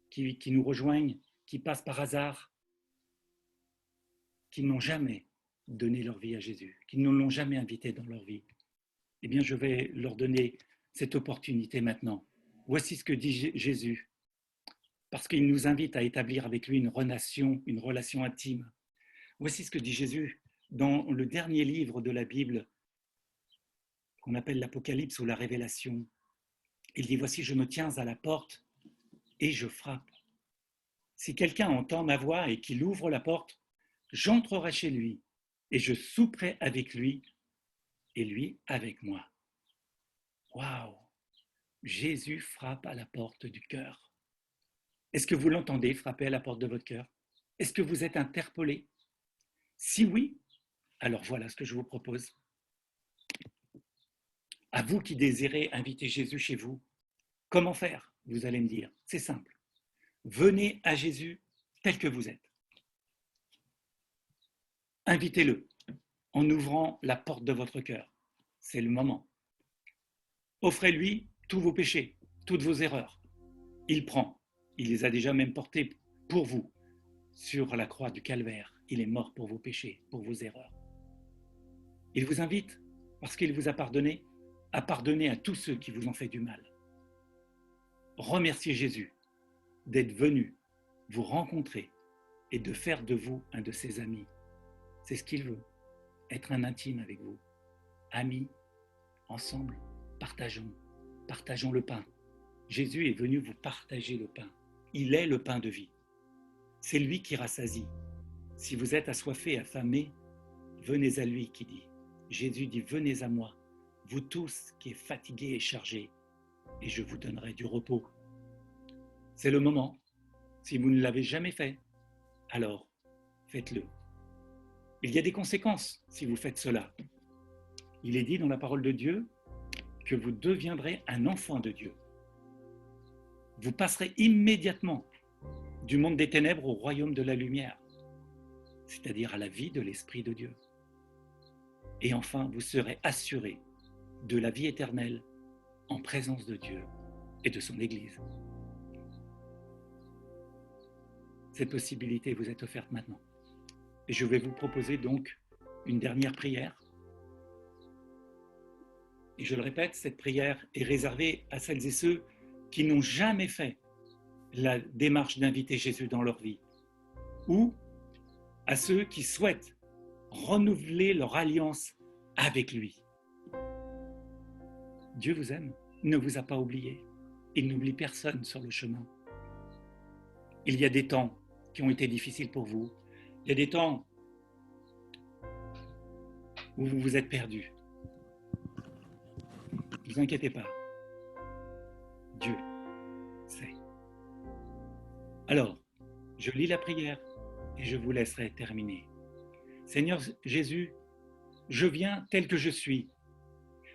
qui nous rejoignent, qui passent par hasard, qui n'ont jamais donné leur vie à Jésus, qui ne l'ont jamais invité dans leur vie. Eh bien, je vais leur donner cette opportunité maintenant. Voici ce que dit Jésus, parce qu'il nous invite à établir avec lui une relation intime. Voici ce que dit Jésus dans le dernier livre de la Bible, qu'on appelle l'Apocalypse ou la Révélation. Il dit, voici, je me tiens à la porte et je frappe. Si quelqu'un entend ma voix et qu'il ouvre la porte, j'entrerai chez lui et je souperai avec lui et lui avec moi. Waouh! Jésus frappe à la porte du cœur. Est-ce que vous l'entendez frapper à la porte de votre cœur? Est-ce que vous êtes interpellé? Si oui, alors voilà ce que je vous propose. À vous qui désirez inviter Jésus chez vous, comment faire? Vous allez me dire, c'est simple. Venez à Jésus tel que vous êtes. Invitez-le en ouvrant la porte de votre cœur. C'est le moment. Offrez-lui tous vos péchés, toutes vos erreurs. Il prend. Il les a déjà même portés pour vous sur la croix du calvaire. Il est mort pour vos péchés, pour vos erreurs. Il vous invite, parce qu'il vous a pardonné, à pardonner à tous ceux qui vous ont fait du mal. Remerciez Jésus d'être venu vous rencontrer et de faire de vous un de ses amis. C'est ce qu'il veut, être un intime avec vous. Amis, ensemble, partageons le pain. Jésus est venu vous partager le pain. Il est le pain de vie. C'est lui qui rassasie. Si vous êtes assoiffés, affamés, venez à lui qui dit. Jésus dit, venez à moi, vous tous qui êtes fatigués et chargés, et je vous donnerai du repos. C'est le moment. Si vous ne l'avez jamais fait, alors faites-le. Il y a des conséquences si vous faites cela. Il est dit dans la parole de Dieu que vous deviendrez un enfant de Dieu. Vous passerez immédiatement du monde des ténèbres au royaume de la lumière, c'est-à-dire à la vie de l'Esprit de Dieu. Et enfin, vous serez assurés de la vie éternelle en présence de Dieu et de son Église. Cette possibilité vous est offerte maintenant. Et je vais vous proposer donc une dernière prière. Et je le répète, cette prière est réservée à celles et ceux qui n'ont jamais fait la démarche d'inviter Jésus dans leur vie, ou à ceux qui souhaitent renouveler leur alliance avec lui. Dieu vous aime, il ne vous a pas oublié. Il n'oublie personne sur le chemin. Il y a des temps qui ont été difficiles pour vous. Il y a des temps où vous vous êtes perdu. Ne vous inquiétez pas. Dieu sait. Alors, je lis la prière et je vous laisserai terminer. Seigneur Jésus, je viens tel que je suis.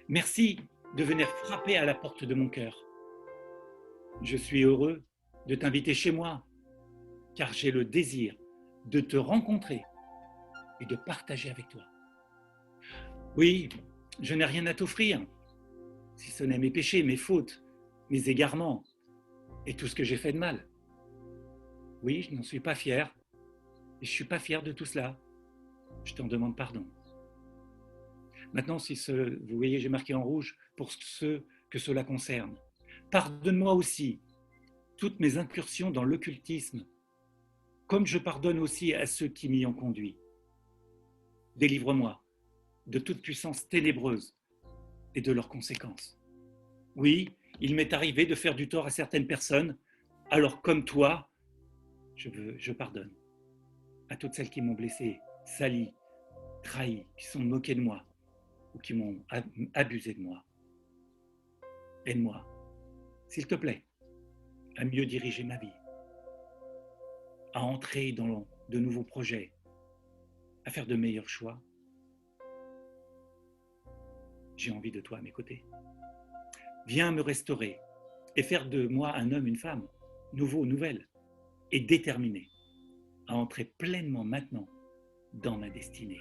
Merci de venir frapper à la porte de mon cœur. Je suis heureux de t'inviter chez moi, car j'ai le désir de te rencontrer et de partager avec toi. Oui, je n'ai rien à t'offrir, si ce n'est mes péchés, mes fautes, mes égarements et tout ce que j'ai fait de mal. Oui, je n'en suis pas fier, et je ne suis pas fier de tout cela. Je t'en demande pardon. Maintenant, vous voyez, j'ai marqué en rouge pour ceux que cela concerne. Pardonne-moi aussi toutes mes incursions dans l'occultisme, comme je pardonne aussi à ceux qui m'y ont conduit. Délivre-moi de toute puissance ténébreuse et de leurs conséquences. Oui, il m'est arrivé de faire du tort à certaines personnes, alors comme toi, je pardonne à toutes celles qui m'ont blessé, sali, trahi, qui sont moquées de moi ou qui m'ont abusé de moi. Aide-moi, s'il te plaît, à mieux diriger ma vie, à entrer dans de nouveaux projets, à faire de meilleurs choix. J'ai envie de toi à mes côtés. Viens me restaurer et faire de moi un homme, une femme, nouveau, nouvelle, et déterminé à entrer pleinement maintenant dans ma destinée.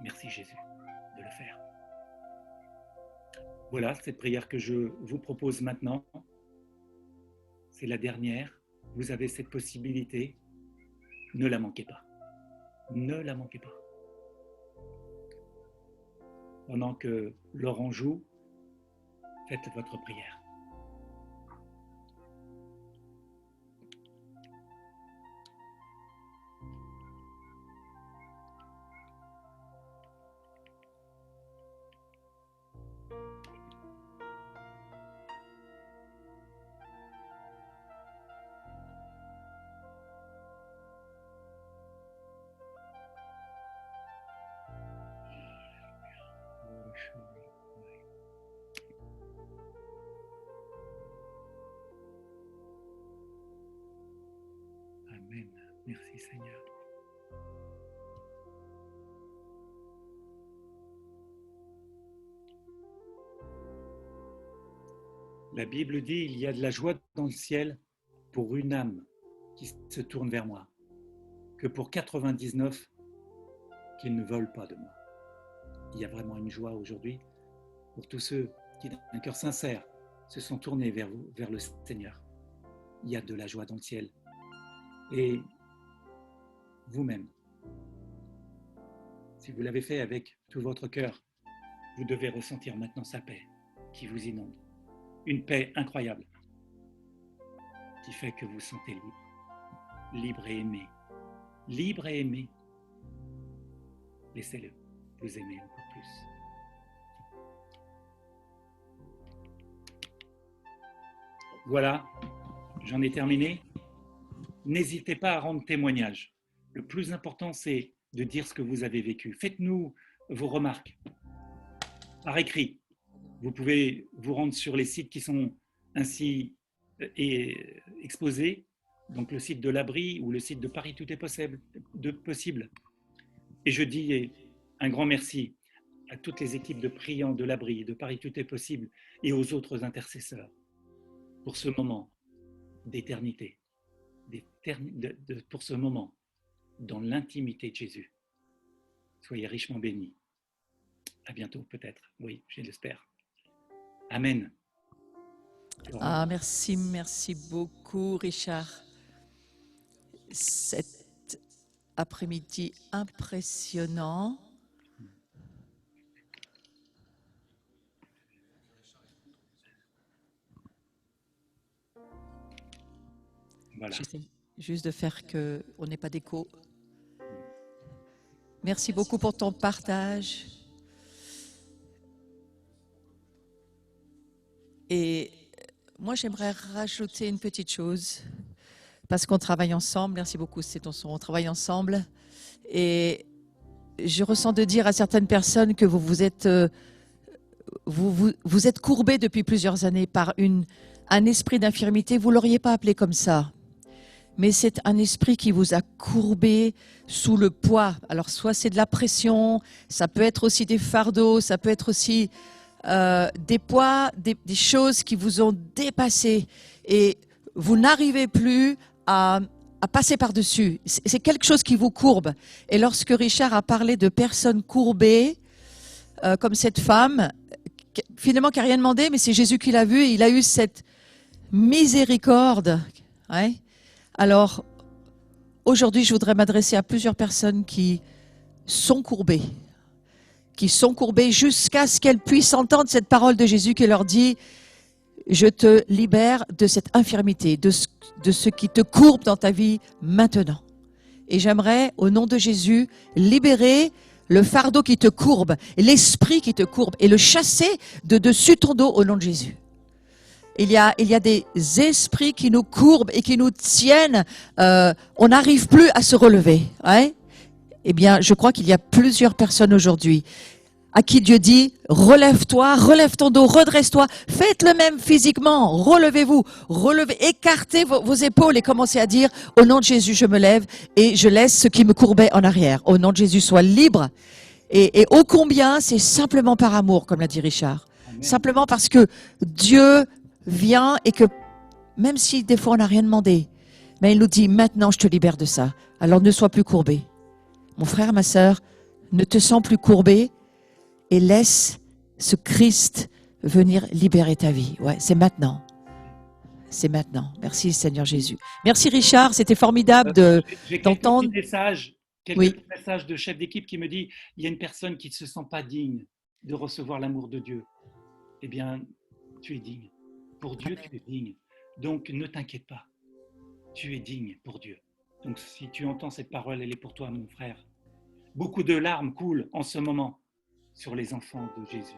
Merci Jésus de le faire. Voilà cette prière que je vous propose maintenant. C'est la dernière. Vous avez cette possibilité. Ne la manquez pas. Ne la manquez pas. Pendant que Laurent joue, faites votre prière. Amen. Merci Seigneur. La Bible dit, il y a de la joie dans le ciel pour une âme qui se tourne vers moi, que pour 99 qui ne veulent pas de moi. Il y a vraiment une joie aujourd'hui pour tous ceux qui, d'un cœur sincère, se sont tournés vers vous, vers le Seigneur. Il y a de la joie dans le ciel. Et vous-même, si vous l'avez fait avec tout votre cœur, vous devez ressentir maintenant sa paix qui vous inonde. Une paix incroyable qui fait que vous vous sentez libre, libre et aimé. Libre et aimé. Laissez-le vous aimer encore plus. Voilà, j'en ai terminé. N'hésitez pas à rendre témoignage. Le plus important, c'est de dire ce que vous avez vécu. Faites-nous vos remarques par écrit. Vous pouvez vous rendre sur les sites qui sont ainsi exposés, donc le site de l'Abri ou le site de Paris Tout est possible. Et je dis un grand merci à toutes les équipes de priants de l'Abri, de Paris Tout est possible et aux autres intercesseurs pour ce moment d'éternité, pour ce moment dans l'intimité de Jésus. Soyez richement bénis. À bientôt peut-être, oui, je l'espère. Amen. Ah, merci beaucoup Richard. Cet après-midi impressionnant. Voilà. J'essaie juste de faire qu'on n'ait pas d'écho. Merci beaucoup pour ton partage. Et moi, j'aimerais rajouter une petite chose, parce qu'on travaille ensemble. Merci beaucoup, c'est ton son. On travaille ensemble. Et je ressens de dire à certaines personnes que vous êtes courbés depuis plusieurs années par un esprit d'infirmité. Vous ne l'auriez pas appelé comme ça. mais c'est un esprit qui vous a courbé sous le poids. Alors, soit c'est de la pression, ça peut être aussi des fardeaux, ça peut être aussi des poids, des choses qui vous ont dépassé et vous n'arrivez plus à passer par-dessus. C'est quelque chose qui vous courbe. Et lorsque Richard a parlé de personnes courbées, comme cette femme, finalement qui n'a rien demandé, mais c'est Jésus qui l'a vu, et il a eu cette miséricorde. Ouais. Alors, aujourd'hui, je voudrais m'adresser à plusieurs personnes qui sont courbées jusqu'à ce qu'elles puissent entendre cette parole de Jésus qui leur dit « Je te libère de cette infirmité, de ce qui te courbe dans ta vie maintenant. » Et j'aimerais, au nom de Jésus, libérer le fardeau qui te courbe, l'esprit qui te courbe, et le chasser de dessus ton dos au nom de Jésus. Il y a des esprits qui nous courbent et qui nous tiennent. On n'arrive plus à se relever. Hein? Eh bien, je crois qu'il y a plusieurs personnes aujourd'hui à qui Dieu dit « Relève-toi, relève ton dos, redresse-toi, faites le même physiquement, relevez-vous, écartez vos épaules et commencez à dire « Au nom de Jésus, je me lève et je laisse ce qui me courbait en arrière. Au nom de Jésus, sois libre. » Et ô combien, c'est simplement par amour, comme l'a dit Richard. Amen. Simplement parce que Dieu vient et que même si des fois on n'a rien demandé, mais il nous dit « Maintenant, je te libère de ça. Alors ne sois plus courbé. » Mon frère, ma sœur, ne te sens plus courbé et laisse ce Christ venir libérer ta vie. Ouais, c'est maintenant. C'est maintenant. Merci Seigneur Jésus. Merci Richard, c'était formidable d'entendre. Quelques messages de chef d'équipe qui me dit il y a une personne qui ne se sent pas digne de recevoir l'amour de Dieu. Eh bien, tu es digne. Pour Dieu, tu es digne. Donc, ne t'inquiète pas. Tu es digne pour Dieu. Donc, si tu entends cette parole, elle est pour toi, mon frère. Beaucoup de larmes coulent en ce moment sur les enfants de Jésus.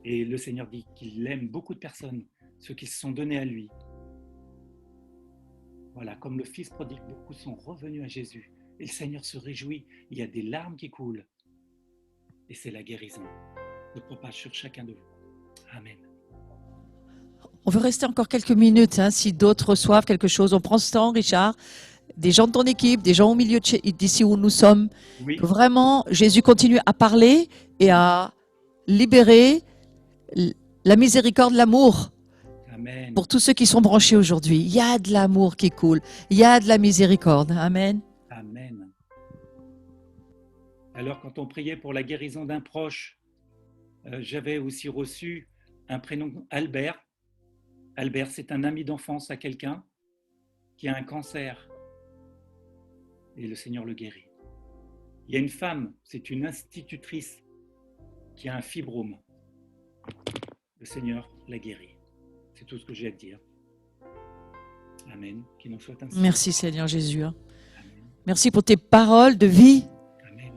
Et le Seigneur dit qu'il aime beaucoup de personnes, ceux qui se sont donnés à lui. Voilà, comme le Fils prodigue, beaucoup sont revenus à Jésus. Et le Seigneur se réjouit. Il y a des larmes qui coulent. Et c'est la guérison. Se propage sur chacun de vous. Amen. On veut rester encore quelques minutes, hein, si d'autres reçoivent quelque chose. On prend ce temps, Richard. Des gens de ton équipe, des gens au milieu d'ici où nous sommes. Oui. Que vraiment, Jésus continue à parler et à libérer la miséricorde, l'amour. Amen. Pour tous ceux qui sont branchés aujourd'hui. Il y a de l'amour qui coule. Il y a de la miséricorde. Amen. Amen. Alors, quand on priait pour la guérison d'un proche, j'avais aussi reçu un prénom Albert. Albert, c'est un ami d'enfance à quelqu'un qui a un cancer. Et le Seigneur le guérit. Il y a une femme, c'est une institutrice qui a un fibrome. Le Seigneur la guérit. C'est tout ce que j'ai à te dire. Amen. Qu'il nous soit ainsi. Merci Seigneur Jésus. Amen. Merci pour tes paroles de vie. Amen.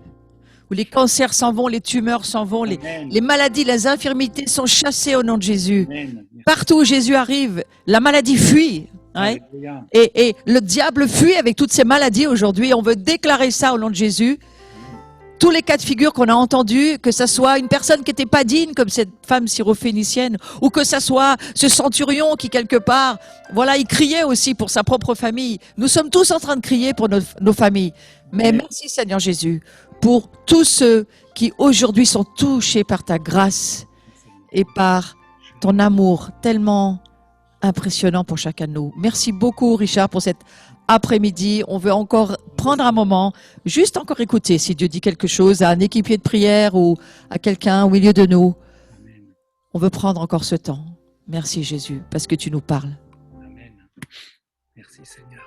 Où les cancers s'en vont, les tumeurs s'en vont, les maladies, les infirmités sont chassées au nom de Jésus. Partout où Jésus arrive, la maladie fuit. Ouais. Et le diable fuit avec toutes ces maladies aujourd'hui. On veut déclarer ça au nom de Jésus. Tous les cas de figure qu'on a entendus, que ce soit une personne qui n'était pas digne, comme cette femme syrophénicienne, ou que ce soit ce centurion qui, quelque part, voilà, il criait aussi pour sa propre famille. Nous sommes tous en train de crier pour nos familles. Mais merci Seigneur Jésus pour tous ceux qui aujourd'hui sont touchés par ta grâce et par ton amour tellement impressionnant pour chacun de nous. Merci beaucoup Richard pour cet après-midi. On veut encore prendre un moment, juste encore écouter si Dieu dit quelque chose à un équipier de prière ou à quelqu'un au milieu de nous. Amen. On veut prendre encore ce temps. Merci Jésus parce que tu nous parles. Amen. Merci Seigneur.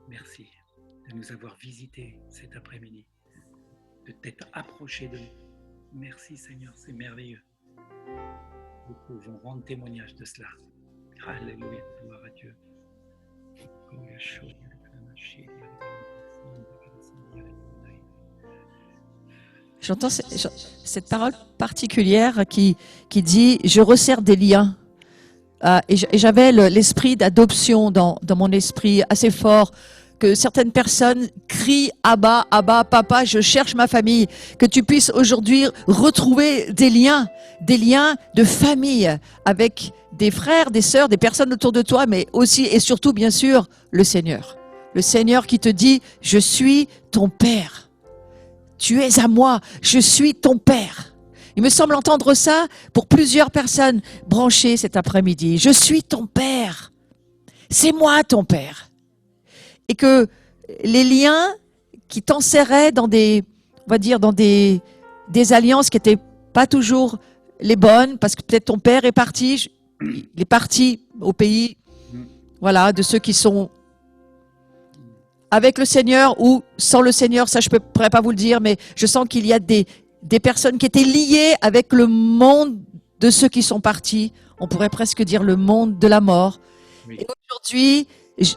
Merci de nous avoir visités cet après-midi, de t'être approché de nous. Merci Seigneur, c'est merveilleux. Nous pouvons rendre témoignage de cela. Alléluia, gloire à Dieu. J'entends cette parole particulière qui dit « Je resserre des liens ». Et j'avais l'esprit d'adoption dans mon esprit assez fort, que certaines personnes crient « Abba, Abba, Papa, je cherche ma famille », que tu puisses aujourd'hui retrouver des liens de famille avec des frères, des sœurs, des personnes autour de toi, mais aussi et surtout, bien sûr, le Seigneur. Le Seigneur qui te dit « Je suis ton Père. Tu es à moi, je suis ton Père. » Il me semble entendre ça pour plusieurs personnes branchées cet après-midi. « Je suis ton Père. C'est moi ton Père. » Et que les liens qui t'enserraient dans des, on va dire, dans des alliances qui n'étaient pas toujours les bonnes, parce que peut-être ton père est parti, il est parti au pays, voilà, de ceux qui sont avec le Seigneur ou sans le Seigneur, ça je ne pourrais pas vous le dire, mais je sens qu'il y a des personnes qui étaient liées avec le monde de ceux qui sont partis, on pourrait presque dire le monde de la mort. Oui. Et aujourd'hui,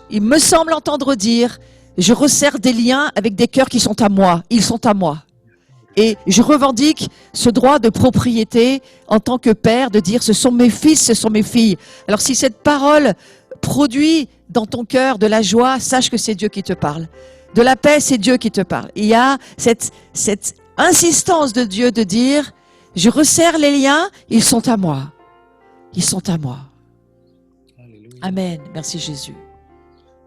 il me semble entendre dire, je resserre des liens avec des cœurs qui sont à moi, ils sont à moi. Et je revendique ce droit de propriété en tant que père, de dire ce sont mes fils, ce sont mes filles. Alors si cette parole produit dans ton cœur de la joie, sache que c'est Dieu qui te parle. De la paix, c'est Dieu qui te parle. Il y a cette insistance de Dieu de dire, je resserre les liens, ils sont à moi. Ils sont à moi. Alléluia. Amen. Merci Jésus.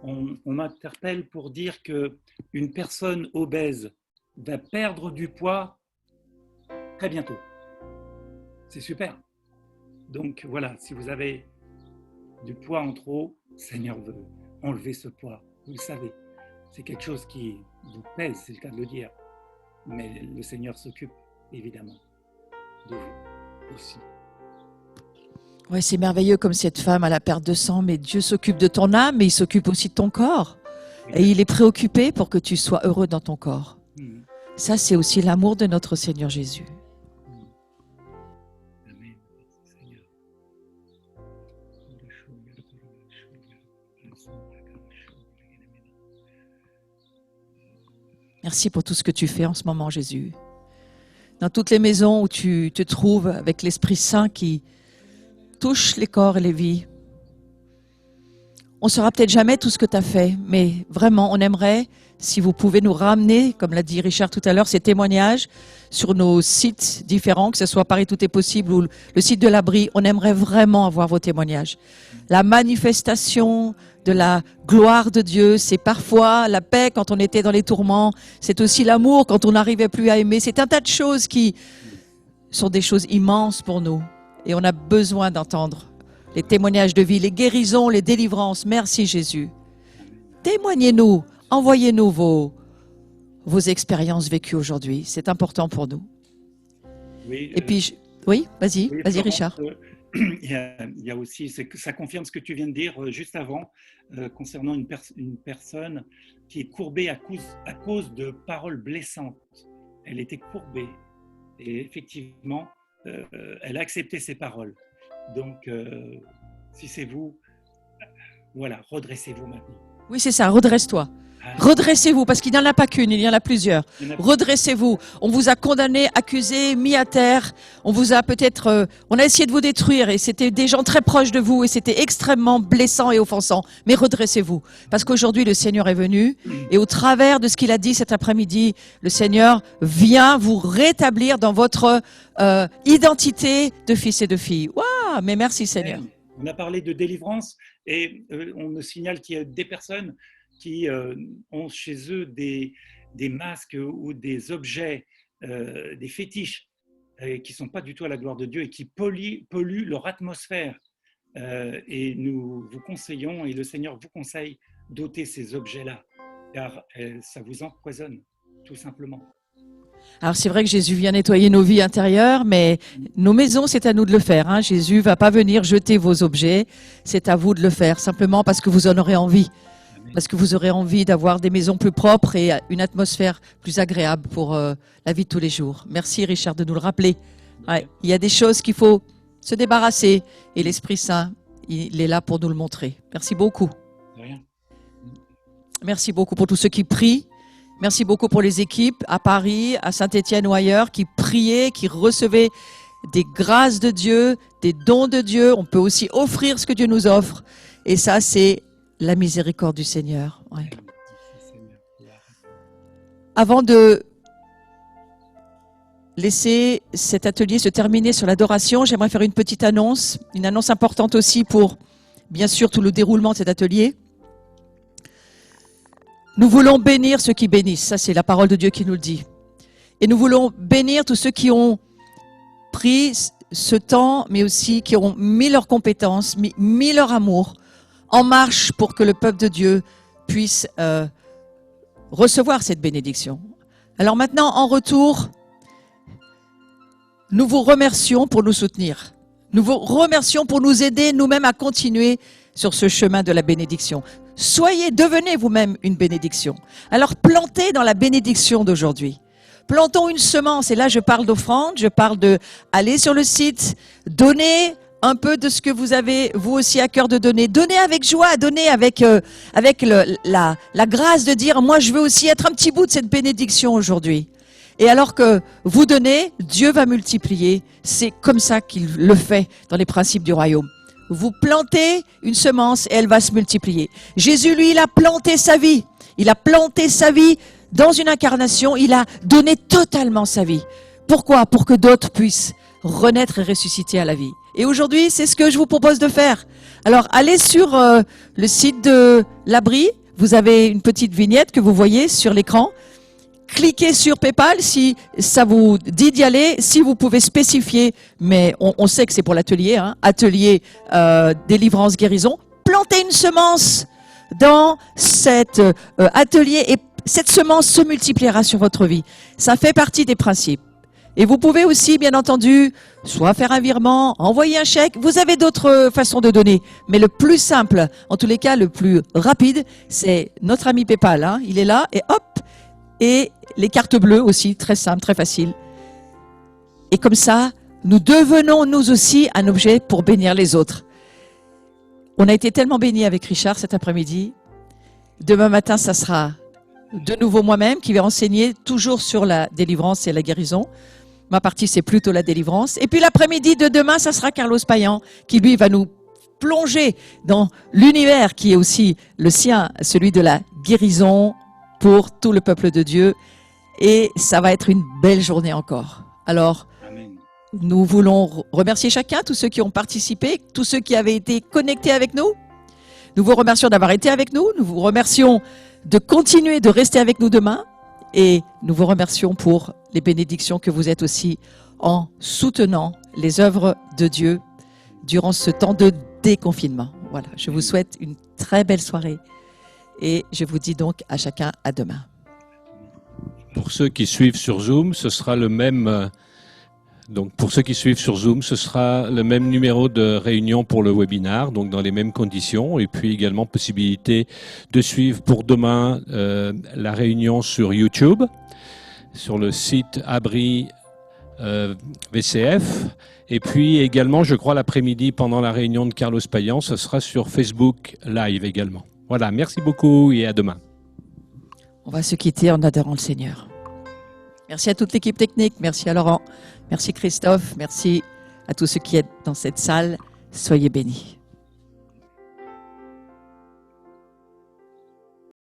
On m'interpelle pour dire qu'une personne obèse va perdre du poids très bientôt. C'est super. Donc voilà, si vous avez du poids en trop, le Seigneur veut enlever ce poids. Vous le savez, c'est quelque chose qui vous pèse, c'est le cas de le dire. Mais le Seigneur s'occupe évidemment de vous aussi. Ouais, c'est merveilleux comme cette femme à la perte de sang, mais Dieu s'occupe de ton âme, mais il s'occupe aussi de ton corps. Et il est préoccupé pour que tu sois heureux dans ton corps. Ça, c'est aussi l'amour de notre Seigneur Jésus. Merci pour tout ce que tu fais en ce moment, Jésus. Dans toutes les maisons où tu te trouves avec l'Esprit Saint qui touche les corps et les vies. On ne saura peut-être jamais tout ce que tu as fait, mais vraiment, on aimerait, si vous pouvez nous ramener, comme l'a dit Richard tout à l'heure, ces témoignages sur nos sites différents, que ce soit Paris Tout est possible ou le site de l'Abri, on aimerait vraiment avoir vos témoignages. La manifestation de la gloire de Dieu, c'est parfois la paix quand on était dans les tourments, c'est aussi l'amour quand on n'arrivait plus à aimer. C'est un tas de choses qui sont des choses immenses pour nous. Et on a besoin d'entendre les témoignages de vie, les guérisons, les délivrances. Merci Jésus. Témoignez-nous, envoyez-nous vos expériences vécues aujourd'hui. C'est important pour nous. Oui, et puis, oui, vas-y, Richard. Il y a aussi, ça confirme ce que tu viens de dire juste avant, concernant une personne qui est courbée à cause de paroles blessantes. Elle était courbée et effectivement, elle a accepté ces paroles. Donc, si c'est vous, voilà, redressez-vous maintenant. Oui, c'est ça, redresse-toi. Redressez-vous, parce qu'il n'y en a pas qu'une, il y en a plusieurs. Redressez-vous. On vous a condamné, accusé, mis à terre. On vous a peut-être, on a essayé de vous détruire et c'était des gens très proches de vous et c'était extrêmement blessant et offensant. Mais redressez-vous, parce qu'aujourd'hui le Seigneur est venu et au travers de ce qu'il a dit cet après-midi, le Seigneur vient vous rétablir dans votre identité de fils et de filles. Waouh, mais merci Seigneur. On a parlé de délivrance et on me signale qu'il y a des personnes qui ont chez eux des masques ou des objets, des fétiches qui ne sont pas du tout à la gloire de Dieu et qui polluent leur atmosphère. Et nous vous conseillons, et le Seigneur vous conseille d'ôter ces objets-là, car ça vous empoisonne, tout simplement. Alors c'est vrai que Jésus vient nettoyer nos vies intérieures, mais nos maisons, c'est à nous de le faire. Hein. Jésus ne va pas venir jeter vos objets, c'est à vous de le faire, simplement parce que vous en aurez envie. Parce que vous aurez envie d'avoir des maisons plus propres et une atmosphère plus agréable pour la vie de tous les jours. Merci Richard de nous le rappeler. Ouais, il y a des choses qu'il faut se débarrasser et l'Esprit Saint, il est là pour nous le montrer. Merci beaucoup. Merci beaucoup pour tous ceux qui prient. Merci beaucoup pour les équipes à Paris, à Saint-Étienne ou ailleurs qui priaient, qui recevaient des grâces de Dieu, des dons de Dieu. On peut aussi offrir ce que Dieu nous offre. Et ça, c'est la miséricorde du Seigneur. Ouais. avant de laisser cet atelier se terminer sur l'adoration, j'aimerais faire une petite annonce, une annonce importante aussi pour, bien sûr, tout le déroulement de cet atelier. Nous voulons bénir ceux qui bénissent, ça c'est la parole de Dieu qui nous le dit. Et nous voulons bénir tous ceux qui ont pris ce temps, mais aussi qui ont mis leurs compétences, mis leur amour en marche pour que le peuple de Dieu puisse recevoir cette bénédiction. Alors maintenant, en retour, nous vous remercions pour nous soutenir. Nous vous remercions pour nous aider nous-mêmes à continuer sur ce chemin de la bénédiction. Devenez vous-même une bénédiction. Alors plantez dans la bénédiction d'aujourd'hui. Plantons une semence, et là je parle d'offrande, je parle de aller sur le site, donner un peu de ce que vous avez vous aussi à cœur de donner. Donnez avec joie, donnez avec la grâce de dire, moi je veux aussi être un petit bout de cette bénédiction aujourd'hui. Et alors que vous donnez, Dieu va multiplier. C'est comme ça qu'il le fait dans les principes du royaume. Vous plantez une semence et elle va se multiplier. Jésus, lui, il a planté sa vie. Il a planté sa vie dans une incarnation. Il a donné totalement sa vie. Pourquoi? Pour que d'autres puissent renaître et ressusciter à la vie. Et aujourd'hui, c'est ce que je vous propose de faire. Alors, allez sur le site de l'Abri. Vous avez une petite vignette que vous voyez sur l'écran. Cliquez sur PayPal si ça vous dit d'y aller, si vous pouvez spécifier, mais on sait que c'est pour l'atelier, hein, atelier délivrance guérison. Plantez une semence dans cet atelier et cette semence se multipliera sur votre vie. Ça fait partie des principes. Et vous pouvez aussi, bien entendu, soit faire un virement, envoyer un chèque. Vous avez d'autres façons de donner. Mais le plus simple, en tous les cas le plus rapide, c'est notre ami PayPal. Hein. Il est là et hop. Et les cartes bleues aussi, très simple, très facile. Et comme ça, nous devenons nous aussi un objet pour bénir les autres. On a été tellement bénis avec Richard cet après-midi. Demain matin, ça sera de nouveau moi-même qui vais enseigner toujours sur la délivrance et la guérison. Ma partie, c'est plutôt la délivrance. Et puis l'après-midi de demain, ça sera Carlos Payan qui, lui, va nous plonger dans l'univers qui est aussi le sien, celui de la guérison pour tout le peuple de Dieu. Et ça va être une belle journée encore. Alors, Amen. nous voulons remercier chacun, tous ceux qui ont participé, tous ceux qui avaient été connectés avec nous. Nous vous remercions d'avoir été avec nous. Nous vous remercions de continuer de rester avec nous demain. Et nous vous remercions pour les bénédictions que vous êtes aussi en soutenant les œuvres de Dieu durant ce temps de déconfinement. Voilà, je vous souhaite une très belle soirée. Et je vous dis donc à chacun à demain. Pour ceux qui suivent sur Zoom, ce sera le même. Donc pour ceux qui suivent sur Zoom, ce sera le même numéro de réunion pour le webinar, donc dans les mêmes conditions, et puis également possibilité de suivre pour demain la réunion sur YouTube, sur le site Abri VCF, et puis également, je crois l'après-midi pendant la réunion de Carlos Payan, ce sera sur Facebook Live également. Voilà, merci beaucoup et à demain. On va se quitter en adorant le Seigneur. Merci à toute l'équipe technique, merci à Laurent, merci Christophe, merci à tous ceux qui êtes dans cette salle. Soyez bénis.